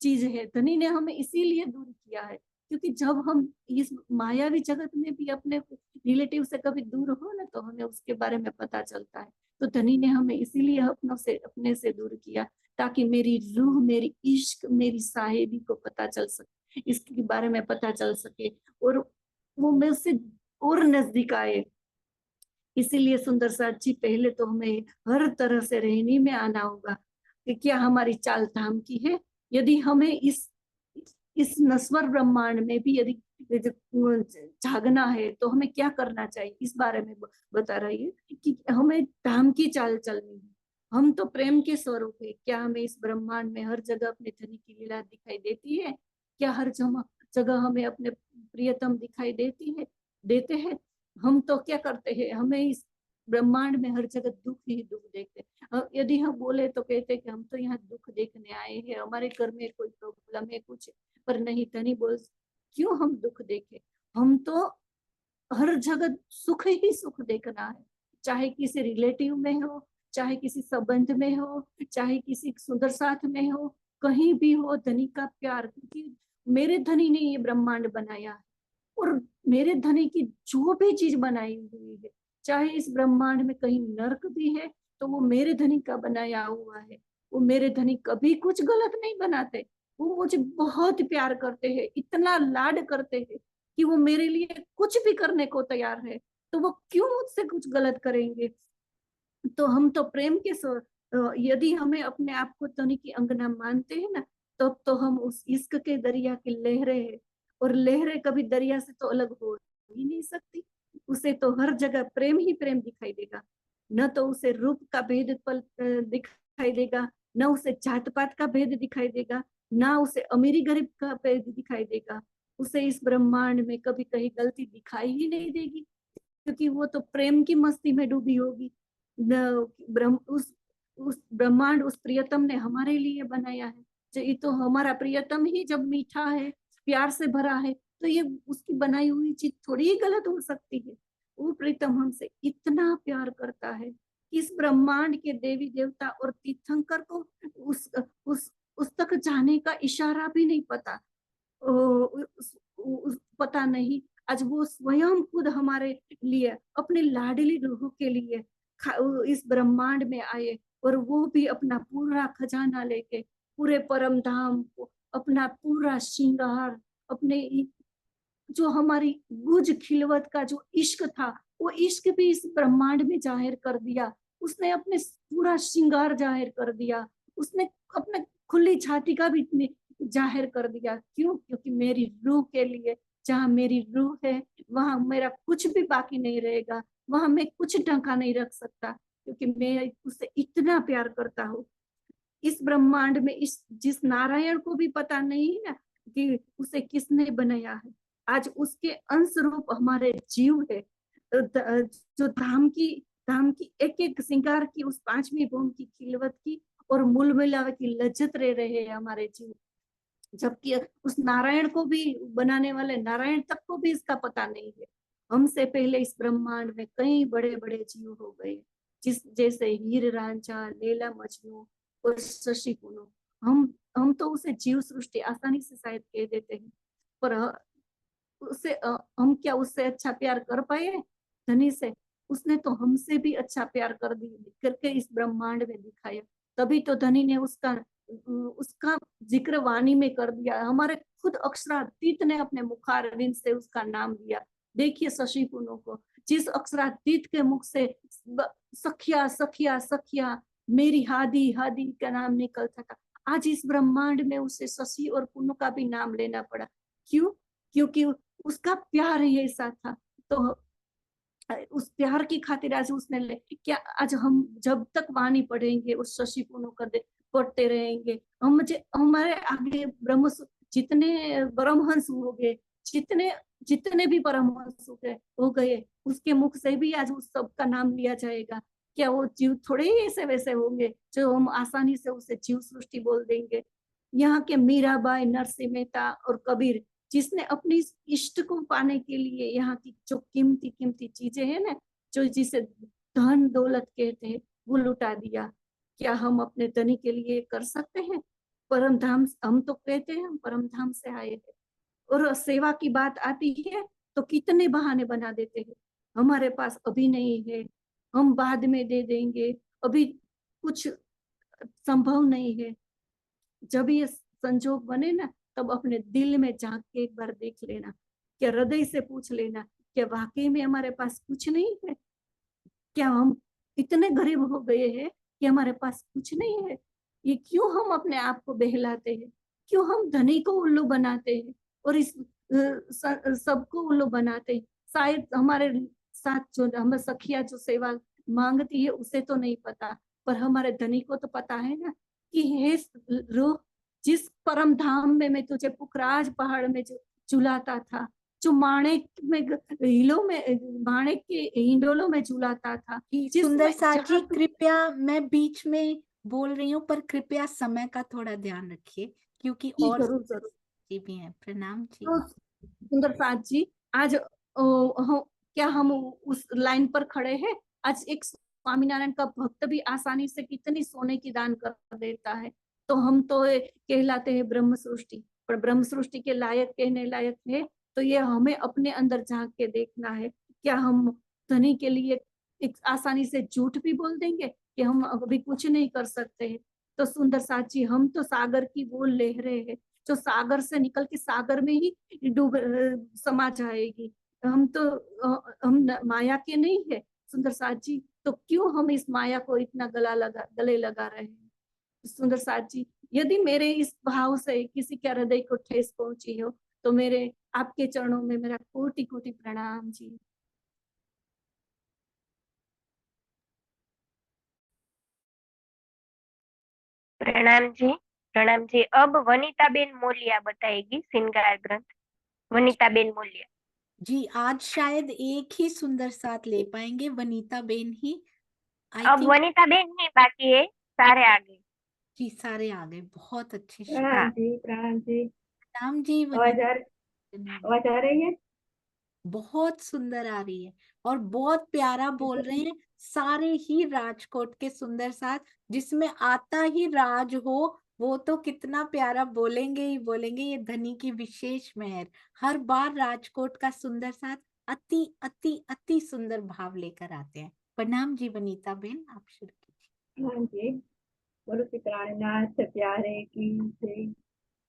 चीज है। धनी ने हमें इसीलिए दूर किया है क्योंकि जब हम इस मायावी जगत में भी अपने रिलेटिव से कभी दूर हो ना तो हमें उसके बारे में पता चलता है। तो धनी ने हमें इसीलिए अपने से दूर किया ताकि मेरी रूह, मेरी इश्क, मेरी साहेबी को पता चल सके, इसके बारे में पता चल सके और वो मुझसे और नजदीक आए। इसीलिए सुंदर साथ जी पहले तो हमें हर तरह से रहनी में आना होगा कि क्या हमारी चाल धाम की है। यदि हमें इस नश्वर ब्रह्मांड में भी यदि जागना है तो हमें क्या करना चाहिए, इस बारे में बता रही है कि हमें धाम की चाल चलनी है। हम तो प्रेम के स्वरूप है। क्या हमें इस ब्रह्मांड में हर जगह अपने धनी की लीला दिखाई देती है? क्या हर जगह हमें अपने प्रियतम दिखाई देते हैं? हम तो क्या करते हैं, हमें इस ब्रह्मांड में हर जगह दुख ही दुख देखते हैं। यदि हम बोले तो कहते हैं कि हम तो यहाँ दुख देखने आए हैं, हमारे घर में कोई प्रॉब्लम है कुछ, पर नहीं, धनी बोल क्यों हम दुख देखे? हम तो हर जगह सुख ही सुख देखना है, चाहे किसी रिलेटिव में हो, चाहे किसी संबंध में हो, चाहे किसी सुंदर साथ में हो, कहीं भी हो धनी का प्यार। क्योंकि मेरे धनी ने ये ब्रह्मांड बनाया है और मेरे धनी की जो भी चीज बनाई हुई है, चाहे इस ब्रह्मांड में कहीं नर्क भी है तो वो मेरे धनी का बनाया हुआ है। वो मेरे धनी कभी कुछ गलत नहीं बनाते। वो मुझे बहुत प्यार करते हैं, इतना लाड करते हैं कि वो मेरे लिए कुछ भी करने को तैयार है। तो वो क्यों मुझसे कुछ गलत करेंगे? तो हम तो प्रेम के यदि हमें अपने आप को धनी की अंगना मानते हैं ना, तो हम उस इश्क के दरिया की लहरें हैं और लहरें कभी दरिया से तो अलग हो ही नहीं सकती। उसे तो हर जगह प्रेम ही प्रेम दिखाई देगा। न तो उसे रूप का भेद दिखाई देगा, न उसे जात पात का भेद दिखाई देगा, ना उसे अमीरी गरीब का भेद दिखाई देगा। उसे इस ब्रह्मांड में कभी कहीं गलती दिखाई ही नहीं देगी क्योंकि वो तो प्रेम की मस्ती में डूबी होगी। उस ब्रह्मांड उस प्रियतम ने हमारे लिए बनाया है। ये तो हमारा प्रियतम ही जब मीठा है, प्यार से भरा है, तो ये उसकी बनाई हुई चीज थोड़ी ही गलत हो सकती है। वो प्रीतम हमसे इतना प्यार करता है इस ब्रह्मांड के देवी देवता और तीर्थंकर को उस तक जाने का इशारा भी नहीं पता, पता नहीं। आज वो स्वयं खुद हमारे लिए, अपने लाडली रूह के लिए इस ब्रह्मांड में आए, और वो भी अपना पूरा खजाना लेके, पूरे परम धाम को, अपना पूरा श्रृंगार, अपने जो हमारी गुज खिलवत का जो इश्क था, वो इश्क भी इस ब्रह्मांड में जाहिर कर दिया। उसने अपने पूरा श्रृंगार जाहिर कर दिया, उसने अपने खुली छाती का भी जाहिर कर दिया। क्यों? क्योंकि मेरी रूह के लिए, जहाँ मेरी रूह है वहां मेरा कुछ भी बाकी नहीं रहेगा, वहां मैं कुछ ढंका नहीं रख सकता, क्योंकि मैं उससे इतना प्यार करता हूँ। इस ब्रह्मांड में जिस नारायण को भी पता नहीं है कि उसे किसने बनाया है, आज उसके अंश रूप हमारे जीव है। जो धाम की एक एक श्रृंगार की, उस पांचवी भूम की खिलवत की और मूल मिलावे की लज्जत रहे हैं हमारे जीव, जबकि उस नारायण को भी बनाने वाले नारायण तक को भी इसका पता नहीं है। हमसे पहले इस ब्रह्मांड में कई बड़े बड़े जीव हो गए, जैसे हीर रांझा, लैला मजनू और शशि कुनो। हम तो उसे जीव सृष्टि आसानी से शायद कह देते हैं, पर उसे हम क्या उससे अच्छा प्यार कर पाए धनी से? उसने तो हमसे भी अच्छा प्यार करके इस ब्रह्मांड में दिखाया। तभी तो धनी ने उसका जिक्र वाणी में कर दिया। हमारे खुद अक्षरातीत ने अपने मुखारविंद से उसका नाम दिया। देखिए शशि कुनो को, जिस अक्षरातीत के मुख से सखिया सखिया सखिया मेरी हादी हादी का नाम निकलता था, आज इस ब्रह्मांड में उसे शशि और कुनो का भी नाम लेना पड़ा। क्यों? क्योंकि उसका प्यार ही ऐसा था। तो उस प्यार की खातिर आज उसने क्या, आज हम जब तक वाणी पढ़ेंगे उस शशि कुनो पढ़ते रहेंगे, हमारे आगे जितने परमहंस हो गए, जितने भी परमहंस हो गए, उसके मुख से भी आज उस सब का नाम लिया जाएगा। क्या वो जीव थोड़े ही ऐसे वैसे होंगे जो हम आसानी से उसे जीव सृष्टि बोल देंगे? यहाँ के मीराबाई, नरसिंह मेहता और कबीर, जिसने अपनी इष्ट को पाने के लिए यहाँ की जो कीमती कीमती चीजें हैं ना, जो जिसे धन दौलत कहते हैं, वो लुटा दिया। क्या हम अपने धनी के लिए कर सकते हैं? परम धाम, हम तो कहते हैं हम परम धाम से आए हैं, और सेवा की बात आती है तो कितने बहाने बना देते हैं। हमारे पास अभी नहीं है, हम बाद में दे देंगे, अभी कुछ संभव नहीं है। जब ये संजोग बने ना, तब अपने दिल में झांक के एक बार देख लेना, क्या हृदय से पूछ लेना, क्या वाकई में हमारे पास कुछ नहीं है? क्या हम इतने गरीब हो गए हैं कि हमारे पास कुछ नहीं है? ये क्यों हम अपने आप को बहलाते हैं? क्यों हम धनी को उल्लू बनाते हैं और इस सबको उल्लू बनाते हैं? शायद हमारे साथ जो हमें सखिया जो सेवा मांगती है उसे तो नहीं पता, पर हमारे धनी को तो पता है ना कि हे रूह, जिस परम धाम में मैं तुझे पुखराज पहाड़ में जो झुलाता था, जो माणिक में हिलों में, माणिक के हिंडोलों में झुलाता था, सुंदर साथ जी, जहाँ कृपया, मैं बीच में बोल रही हूँ, पर कृपया समय का थोड़ा ध्यान रखिए, क्योंकि जी और जरूर जरूर। जी भी हैं। प्रणाम जी। तो सुंदर साथ जी, आज क्या हम उस लाइन पर खड़े हैं? आज एक स्वामीनारायण का भक्त भी आसानी से कितनी सोने की दान कर देता है, तो हम तो कहलाते हैं ब्रह्म सृष्टि, पर ब्रह्म सृष्टि के लायक, कहने लायक है तो ये हमें अपने अंदर झांक के देखना है। क्या हम धनी के लिए एक आसानी से झूठ भी बोल देंगे कि हम अभी कुछ नहीं कर सकते हैं? तो सुंदर साथ जी, हम तो सागर की वो लहरें हैं जो सागर से निकल के सागर में ही समा जाएगी। हम तो हम माया के नहीं है सुंदर साथ जी, तो क्यों हम इस माया को इतना गले लगा रहे हैं? सुंदर साथ जी, यदि मेरे इस भाव से किसी के हृदय को ठेस पहुंची हो तो मेरे आपके चरणों में मेरा कोटि कोटि प्रणाम जी। प्रणाम जी। प्रणाम जी। अब वनिताबेन मोलिया बताएगी श्रृंगार ग्रंथ। वनिताबेन मोलिया। जी, आज शायद एक ही सुंदर साथ ले पाएंगे, वनीता बेन ही। आई अब थिंक वनिताबेन नहीं बाकी है, सारे आगे। जी सारे आ गए। बहुत अच्छे हाँ। प्रणाम जी। प्रणाम जी आवाज वनीता बेन। आ रही है? बहुत सुंदर आ रही है और बहुत प्यारा बोल रहे हैं। सारे ही राजकोट के सुंदर साथ, जिसमें आता ही राज हो, वो तो कितना प्यारा बोलेंगे ही बोलेंगे, ये धनी की विशेष मेहर। हर बार राजकोट का सुंदर साथ अति अति अति सुंदर भाव लेकर आते हैं। प्रणाम जी वनीता बेन, आप शुरू कीजिए। हाँ जी, बोलो श्री प्राणनाथ प्यारे की जय।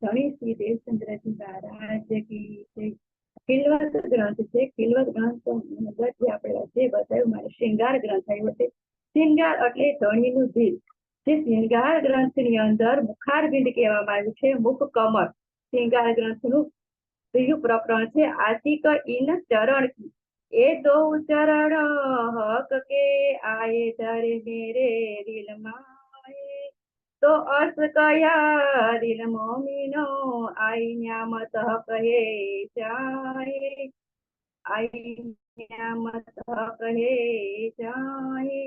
धनी श्री देवचंद्र जी महाराज की जय। ખિલવત ગ્રંથ છે. ખિલવત ગ્રંથ જે આપણે જે બતાવ્યું મારે શ્રૃંગાર ગ્રંથ આવ્યો છે. શ્રૃંગાર એટલે ધણીનું દિલ. જે શ્રૃંગાર ગ્રંથની અંદર મુખારબિંદ કહેવામાં આવ્યું છે, મુખ કમળ. શ્રૃંગાર ગ્રંથનું ત્રીજું પ્રકરણ છે આતિક ઇન ચરણ કી. એ દો ચરણ હક કે આયે ધરે મેરે દિલ માએ. તો અર્થ કયા દિલ મોમીનો આઈ ન્યામત કહે જાય. આઈ ન્યામત કહે જાય.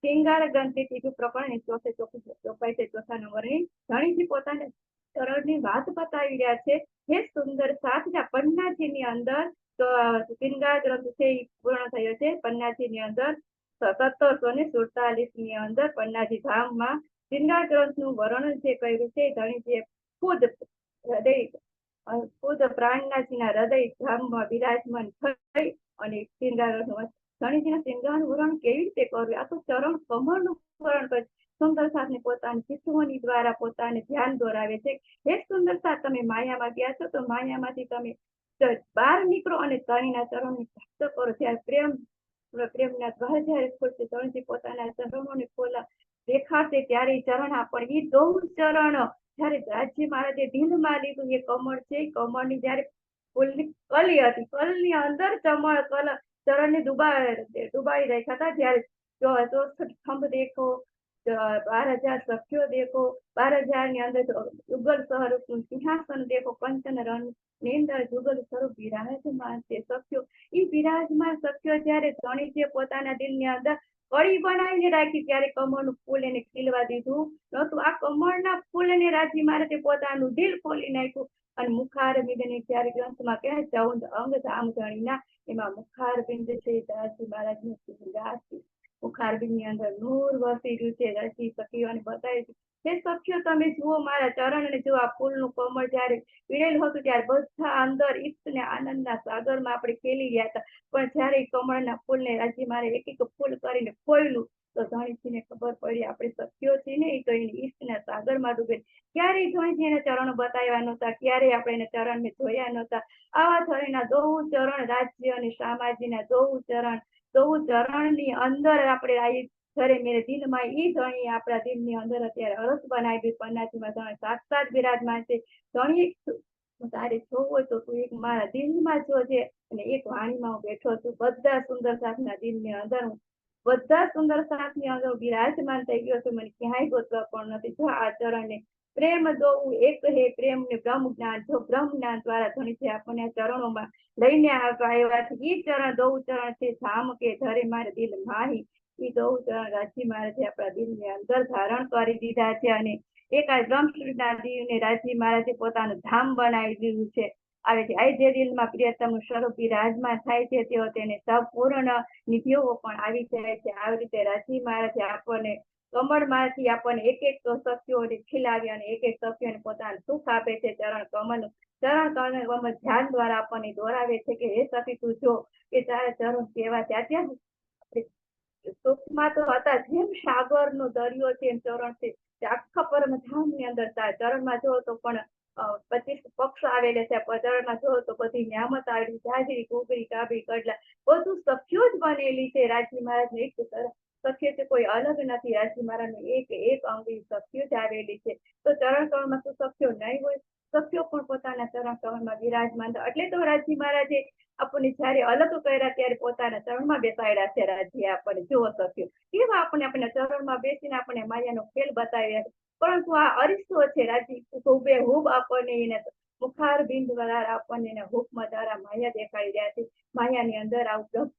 શ્રૃંગાર ગ્રંથથી ત્રીજું પ્રકરણ ચોપાઈ છે ચોથા નંબરની. ધણીજી પોતાને ચરણની વાત બતાવી રહ્યા છે. હે સુંદર સાથ, પન્નાજીની અંદર શ્રૃંગાર ગ્રંથ છે એ પૂર્ણ થયો છે. પન્નાજીની અંદર 1747 ની અંદર પન્નાજી ધામમાં શ્રૃંગાર ગ્રંથનું વર્ણન જે કર્યું છે ધણીજીએ ખુદ પ્રાણનાથજીના હૃદય ધામમાં વિરાજમાન થઈ અને શ્રૃંગાર ધણીજીના શ્રૃંગારનું વર્ણન કેવી રીતે કરવું? આ તો ચરણ કમળનું વર્ણન કરે. સુંદર સાથને પોતાની ચિત્તોની દ્વારા પોતાને ધ્યાન દોરાવે છે. હે સુંદર સાથ, તમે માયામાં ગયા છો તો માયામાંથી તમે બહાર નીકળો અને ધણીના ચરણને પ્રાપ્ત કરો. જ્યારે પ્રેમના દ્વાર જ્યારે ખોલશે, ધણીજી પોતાના ચરણોને ખોલા દેખાડશે ત્યારે ચરણ આપણે એ દો ચરણ જયારે રાજી મહારાજે દિલમાં લીધું. એ કમળ છે, કમળની જયારે ફૂલની કલી હતી, કલની અંદર ચરણને ડુબાડી રાખ્યા હતા. જયારે 64 ખંભ દેખો, 12,000 સખ્યો દેખો, 12,000 ની અંદર યુગલ સ્વરૂપનું સિંહાસન દેખો, કંચન રણ ની અંદર યુગલ સ્વરૂપ વિરાજમાન છે સખ્યો. એ વિરાજમાન સખ્યો જયારે ધણીજીએ પોતાના દિલની અંદર કળી બનાવીને રાખી ત્યારે કમળનું ફૂલ એને ખીલવા દીધું નહોતું. આ કમળના ફૂલને રાજી મહારાજે પોતાનું દિલ ખોલી નાખ્યું અને મુખારબિંદની જ્યારે ગ્રંથમાં કહે 14 અંગ ધામ ધણીના, એમાં મુખારબિંદ છે રાજી મહારાજનું શ્રૃંગાર છે. મુખારબિંદની અંદર નૂર વસી રહ્યું છે. રાજી સખીઓને બતાવે છે, હે સખીઓ તમે જુઓ મારા ચરણ અને જો આ ફૂલનું કમળ જયારે પીળેલું હતું ત્યારે બધા અંદર ઈષ્ટ ને આનંદના સાગરમાં આપણે ખેલી રહ્યા હતા. પણ જયારે કમળના ફૂલને રાજી મારે એક એક ફૂલ કરીને ખોયલું તો ધણીજીને ખબર પડી આપણે સખ્યો છીએ ને એ તો એની ઈષ્ટના સાગરમાં ડૂબે. ક્યારેય ધણીજી એના ચરણો બતાવ્યા નહોતા, ક્યારેય આપણે એના ચરણને જોયા નહોતા. આવા ધણીના દોવું ચરણ, રાજ્ય અને શામાજીના દોવું ચરણની અંદર આપણે ઘરે મેરે દિલમાં ઈ ધણી આપણા દિલની અંદર અત્યારે અરસ બનાવી. પન્નાજીમાં ધણી સાક્ષાત બિરાજમાન છે. ધણી તારે જોવું હોય તો તું એક મારા દિલમાં જોજે અને એક વાણીમાં હું બેઠો છું. બધા સુંદર સાથના દિલની અંદર બધા સુંદર સાથની અંદર બિરાજમાન થઈ ગયો છું. મને ક્યાંય ગોતવા પણ નથી. જો આ ચરણને પ્રેમ દોવું એક હે પ્રેમ ને બ્રહ્મ જ્ઞાન. જો બ્રહ્મ જ્ઞાન દ્વારા ધણીજી આપણને આ ચરણોમાં લઈને આવ્યા છે. ઈ ચરણ દોવું ચરણ છે ધામ કે ધરે મારે દિલ માહી. એ દોવું ચરણ રાજી મહારાજે આપણા દિલની અંદર ધારણ કરી દીધા છે અને એક આ બ્રહ્મસુરના દિલને રાજી મહારાજે પોતાનું ધામ બનાવી દીધું છે. આવે છે આ જે દિલમાં પ્રિયતમનું સ્વરૂપ બિરાજમાન થાય છે તેઓ તેને સંપૂર્ણ નિધિઓ પણ આવી જાય છે. આવી રીતે રાજી મહારાજે આપણને કમળમાંથી આપણને એક એક સખીઓને ખીલાવી અને એક એક સખીઓને પોતાનું સુખ આપે છે. ચરણ કમળ ધ્યાન દ્વારા આપણને દોરાવે છે કે હે સખી તું જો કે તારા ચરણ કેવા છે. ત્યાં સુખમાં તો હતા જેમ સાગરનો દરિયો છે એમ ચરણ છે. આખા પરમધામની અંદર તારા ચરણમાં જો તો પણ 25 પક્ષ આવેલા છે. ચરણમાં જો તો બધી નિયામત આવેલી, જાજરી, કુકરી, કાબરી, કડલા બધું સખ્યો જ બનેલી છે. રાજી મહારાજને એક સખ્ય છે, કોઈ અલગ નથી. રાજી મહારાજને એક અંગી સખ્યો જ આવેલી છે. તો ચરણ કમળમાં તો સખ્યો નહીં હોય, સખ્યો પણ પોતાના ચરણ કમળમાં બિરાજમાન. એટલે તો રાજી મહારાજે આપણને જયારે અલગ કર્યા ત્યારે પોતાના ચરણમાં બેસાડ્યા છે. રાજ્ય આપણને જુઓ સખ્યો કેવા આપણે ચરણમાં બેસીને આપણે માયાનો ખેલ બતાવ્યા છે. પરંતુ આ અરીસો છે રાજી હુબેહુબ આપણને એને મુખારબિંદ દ્વારા આપણને એના હુકમાં દ્વારા માયા દેખાડી રહ્યા છે. માયાની અંદર આવું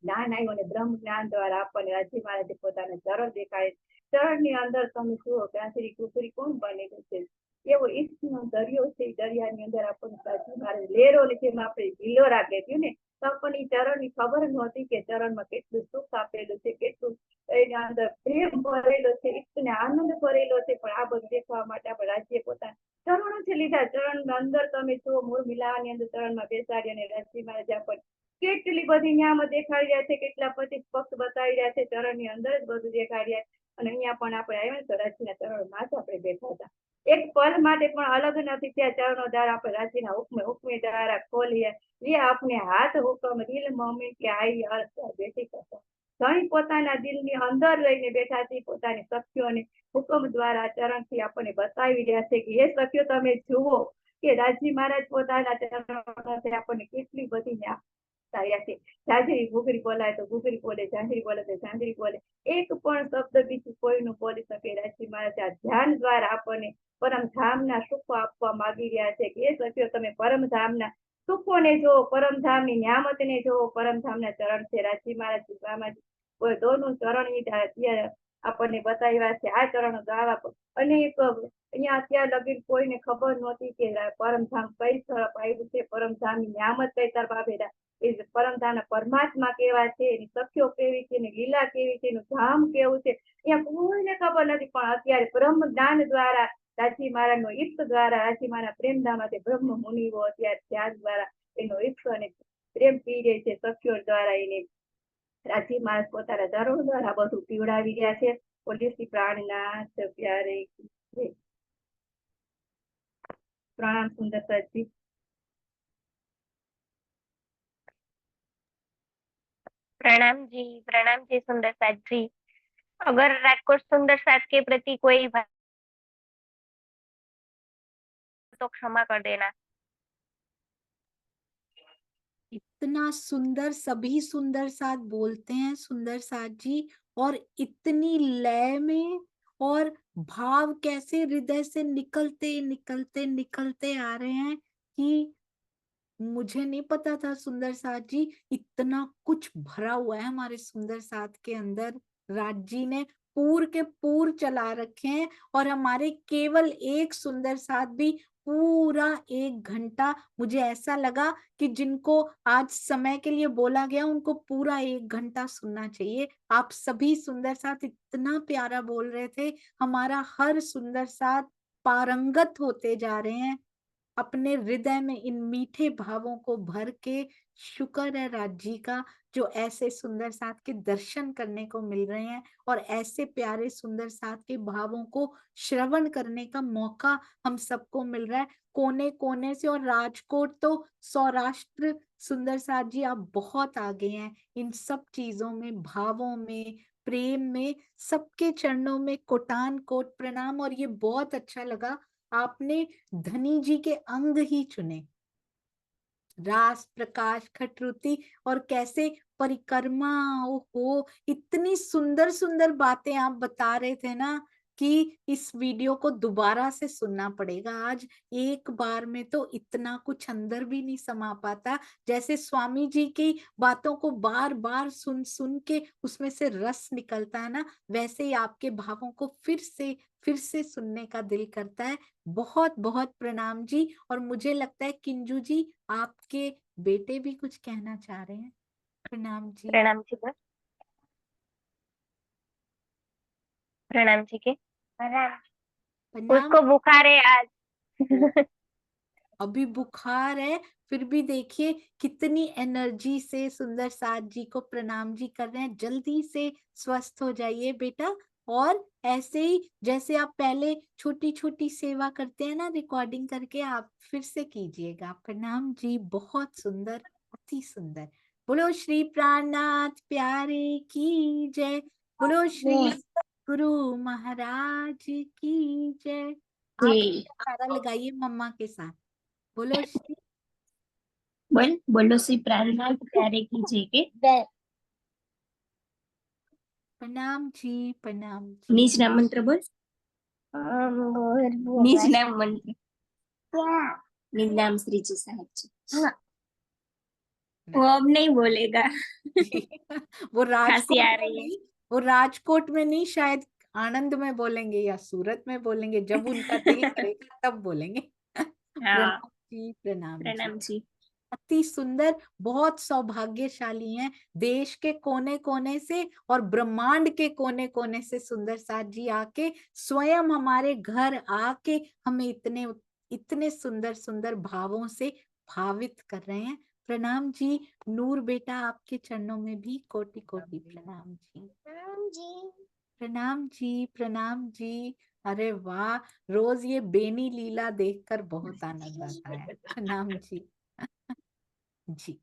જ્ઞાન આવ્યું અને બ્રહ્મ જ્ઞાન દ્વારા આપણને રાજી મહારાજે પોતાના ચરણ દેખાડે. ચરણની અંદર તમે જુઓ કાંસરી કુકરી કોણ બનેલું છે. એવો ઈષ્ટનો દરિયો છે. દરિયાની અંદર આપણને રાજી મહારાજ લહેરોની જેમ આપણે હિલોરા કહેતી ને તો આપણને ઈ ચરણની ખબર નહોતી કે ચરણમાં કેટલું સુખ આપેલું છે, કેટલું એની અંદર પ્રેમ ભરેલો છે, ઇષ્ટને આનંદ ભરેલો છે. પણ આ બધું દેખવા માટે આપણે રાજ્ય પોતાના ચરણો છે લીધા. ચરણની અંદર તમે જુઓ, મૂળ મિલાવાની અંદર ચરણમાં બેસાડી અને રાજ્ય મહારાજ આપણને કેટલી બધી નિયામત દેખાડી રહ્યા છે, કેટલા પછી પક્ષ બતાવી રહ્યા છે, ચરણની અંદર જ બધું દેખાડી રહ્યા. અને અહીંયા પણ આપણે આવ્યા ને તો રાજ્યના ચરણોમાં જ આપણે બેઠા હતા. એક પલ માટે પણ અલગ નથી થયા. ચરણો દ્વારા આપણે રાજ્યના હુકમે દ્વારા ખોલીએ ये अपने हाथ हुक्म दिल मम्मी के आई अर्थ बेटी करता. ઘણી પોતાના દિલની અંદર લઈને બેઠા છે, પોતાની સખીઓને હુકમ દ્વારા ચરણથી આપણને બતાવી રહ્યા છે કે એ સખીઓ તમે જુઓ કે રાજી મહારાજ પોતાના ચરણોથી આપણને કેટલી બધી આવ્યા છે. ઝાંઝરી ઘૂઘરી બોલાય તો ઘૂઘરી બોલે, ઝાંઝરી બોલે તો ઝાંઝરી બોલે. એક પણ શબ્દ બીજું કોઈનું બોલી શકે. રાજી મહારાજ આ ધ્યાન દ્વારા આપણને પરમધામના સુખો આપવા માંગી રહ્યા છે કે એ સખીઓ તમે પરમધામના સુખોને જો, પરમધામની નિયામતને જો. પરમધામના ચરણ છે રાજી મહારાજ રામાજી કોઈ દોનું ચરણ આપણને બતાવ્યા છે. આ ચરણો ગાવા અનેક અહીંયા અત્યાર લગી કોઈને ખબર નહોતી કે પરમધામ કઈ તરફ આવ્યું છે, પરમધામની નિયામત કઈ તરફ આવેલા, એ પરમધામના પરમાત્મા કેવા છે, એની સખીઓ કેવી છે, એની લીલા કેવી છે, એનું ધામ કેવું છે, અહીંયા કોઈને ખબર નથી. પણ અત્યારે બ્રહ્મ જ્ઞાન દ્વારા રાજી મહારાજનો ઈપ્ત દ્વારા, રાજી મહારાજ પ્રેમધામમાંથી બ્રહ્મ મુનિઓ અત્યારે ધ્યાન દ્વારા એનો ઈપ્ત અને પ્રેમ પી રહે છે. સખીઓ દ્વારા એને રાજી મહારાજ પોતાના ચરણો દ્વારા બધું પીવડાવી રહ્યા છે. બોલીએ શ્રી પ્રાણનાથ પ્યારે કી. प्रणाम सुंदर सर जी. प्रणाम जी सुंदर साथ जी. अगर राजकोट सुंदर साथ के प्रति कोई तो क्षमा कर देना. इतना सुंदर सभी सुंदर साथ बोलते हैं सुंदर साथ जी, और इतनी लय में और भाव कैसे हृदय से निकलते निकलते निकलते आ रहे हैं कि मुझे नहीं पता था सुंदर साथ जी इतना कुछ भरा हुआ है हमारे सुंदर साथ के अंदर. राज जी ने पूर के पूर चला रखे हैं और हमारे केवल एक सुंदर साथ भी पूरा 1 घंटा, मुझे ऐसा लगा कि जिनको आज समय के लिए बोला गया उनको पूरा 1 घंटा सुनना चाहिए. आप सभी सुंदर साथ इतना प्यारा बोल रहे थे. हमारा हर सुंदर साथ पारंगत होते जा रहे हैं अपने हृदय में इन मीठे भावों को भर के. शुक्र है राज जी का जो ऐसे सुंदर साथ के दर्शन करने को मिल रहे हैं और ऐसे प्यारे सुंदर साथ के भावों को श्रवण करने का मौका हम सबको मिल रहा है कोने कोने से. और राजकोट तो सौराष्ट्र सुंदर साथ जी आप बहुत आगे हैं इन सब चीजों में, भावों में, प्रेम में. सबके चरणों में कोटान कोट प्रणाम. और ये बहुत अच्छा लगा आपने धनी जी के अंग ही चुने, रास, प्रकाश, खटरुति, और कैसे परिक्रमा. ओहो, इतनी सुंदर सुंदर बातें आप बता रहे थे ना कि इस वीडियो को दोबारा से सुनना पड़ेगा. आज एक बार में तो इतना कुछ अंदर भी नहीं समा पाता. जैसे स्वामी जी की बातों को बार बार सुन सुन के उसमें से रस निकलता है ना, वैसे ही आपके भावों को फिर से सुनने का दिल करता है. बहुत बहुत प्रणाम जी. और मुझे लगता है किंजू जी आपके बेटे भी कुछ कहना चाह रहे हैं. प्रणाम जी. प्रणाम जी बस. प्रणाम जी के. प्रणाम. उसको बुखार है आज. अभी बुखार है फिर भी देखिए कितनी एनर्जी से सुंदर साथ जी को प्रणाम जी कर रहे हैं. जल्दी से स्वस्थ हो जाइए बेटा. और ऐसे ही जैसे आप पहले छोटी छोटी सेवा करते हैं ना रिकॉर्डिंग करके, आप फिर से कीजिएगा. प्रणाम जी. बहुत सुंदर, अति सुंदर. बोलो श्री प्राणनाथ प्यारे की जय. बोलो श्री गुरु महाराज की जय. आप नारा लगाइए मम्मा के साथ. बोलो श्री. बोलो श्री प्राणनाथ प्यारे की जय के. प्रणाम जी. प्रणाम जी. निज नाम मंत्र बोल. निज नाम मंत्र. निज नाम श्री जी साहब जी. वो अब नहीं बोलेगा. वो हंसी आ रही है. नहीं, वो राजकोट में नहीं, शायद आनंद में बोलेंगे या सूरत में बोलेंगे. जब उनका दिल करेगा तब बोलेंगे. हाँ. प्रणाम जी. प्रणाम जी. प्रणाम जी. अति सुंदर, बहुत सौभाग्यशाली हैं। देश के कोने कोने से और ब्रह्मांड के कोने कोने से सुंदर साथ जी आके स्वयं हमारे घर आके हमें इतने इतने सुंदर सुंदर भावों से भावित कर रहे हैं। प्रणाम जी। नूर बेटा, आपके चरणों में भी कोटि कोटि प्रणाम जी। प्रणाम जी, प्रणाम जी। अरे वाह, रोज ये बेनी लीला देखकर बहुत आनंद आता है। प्रणाम जी। जी।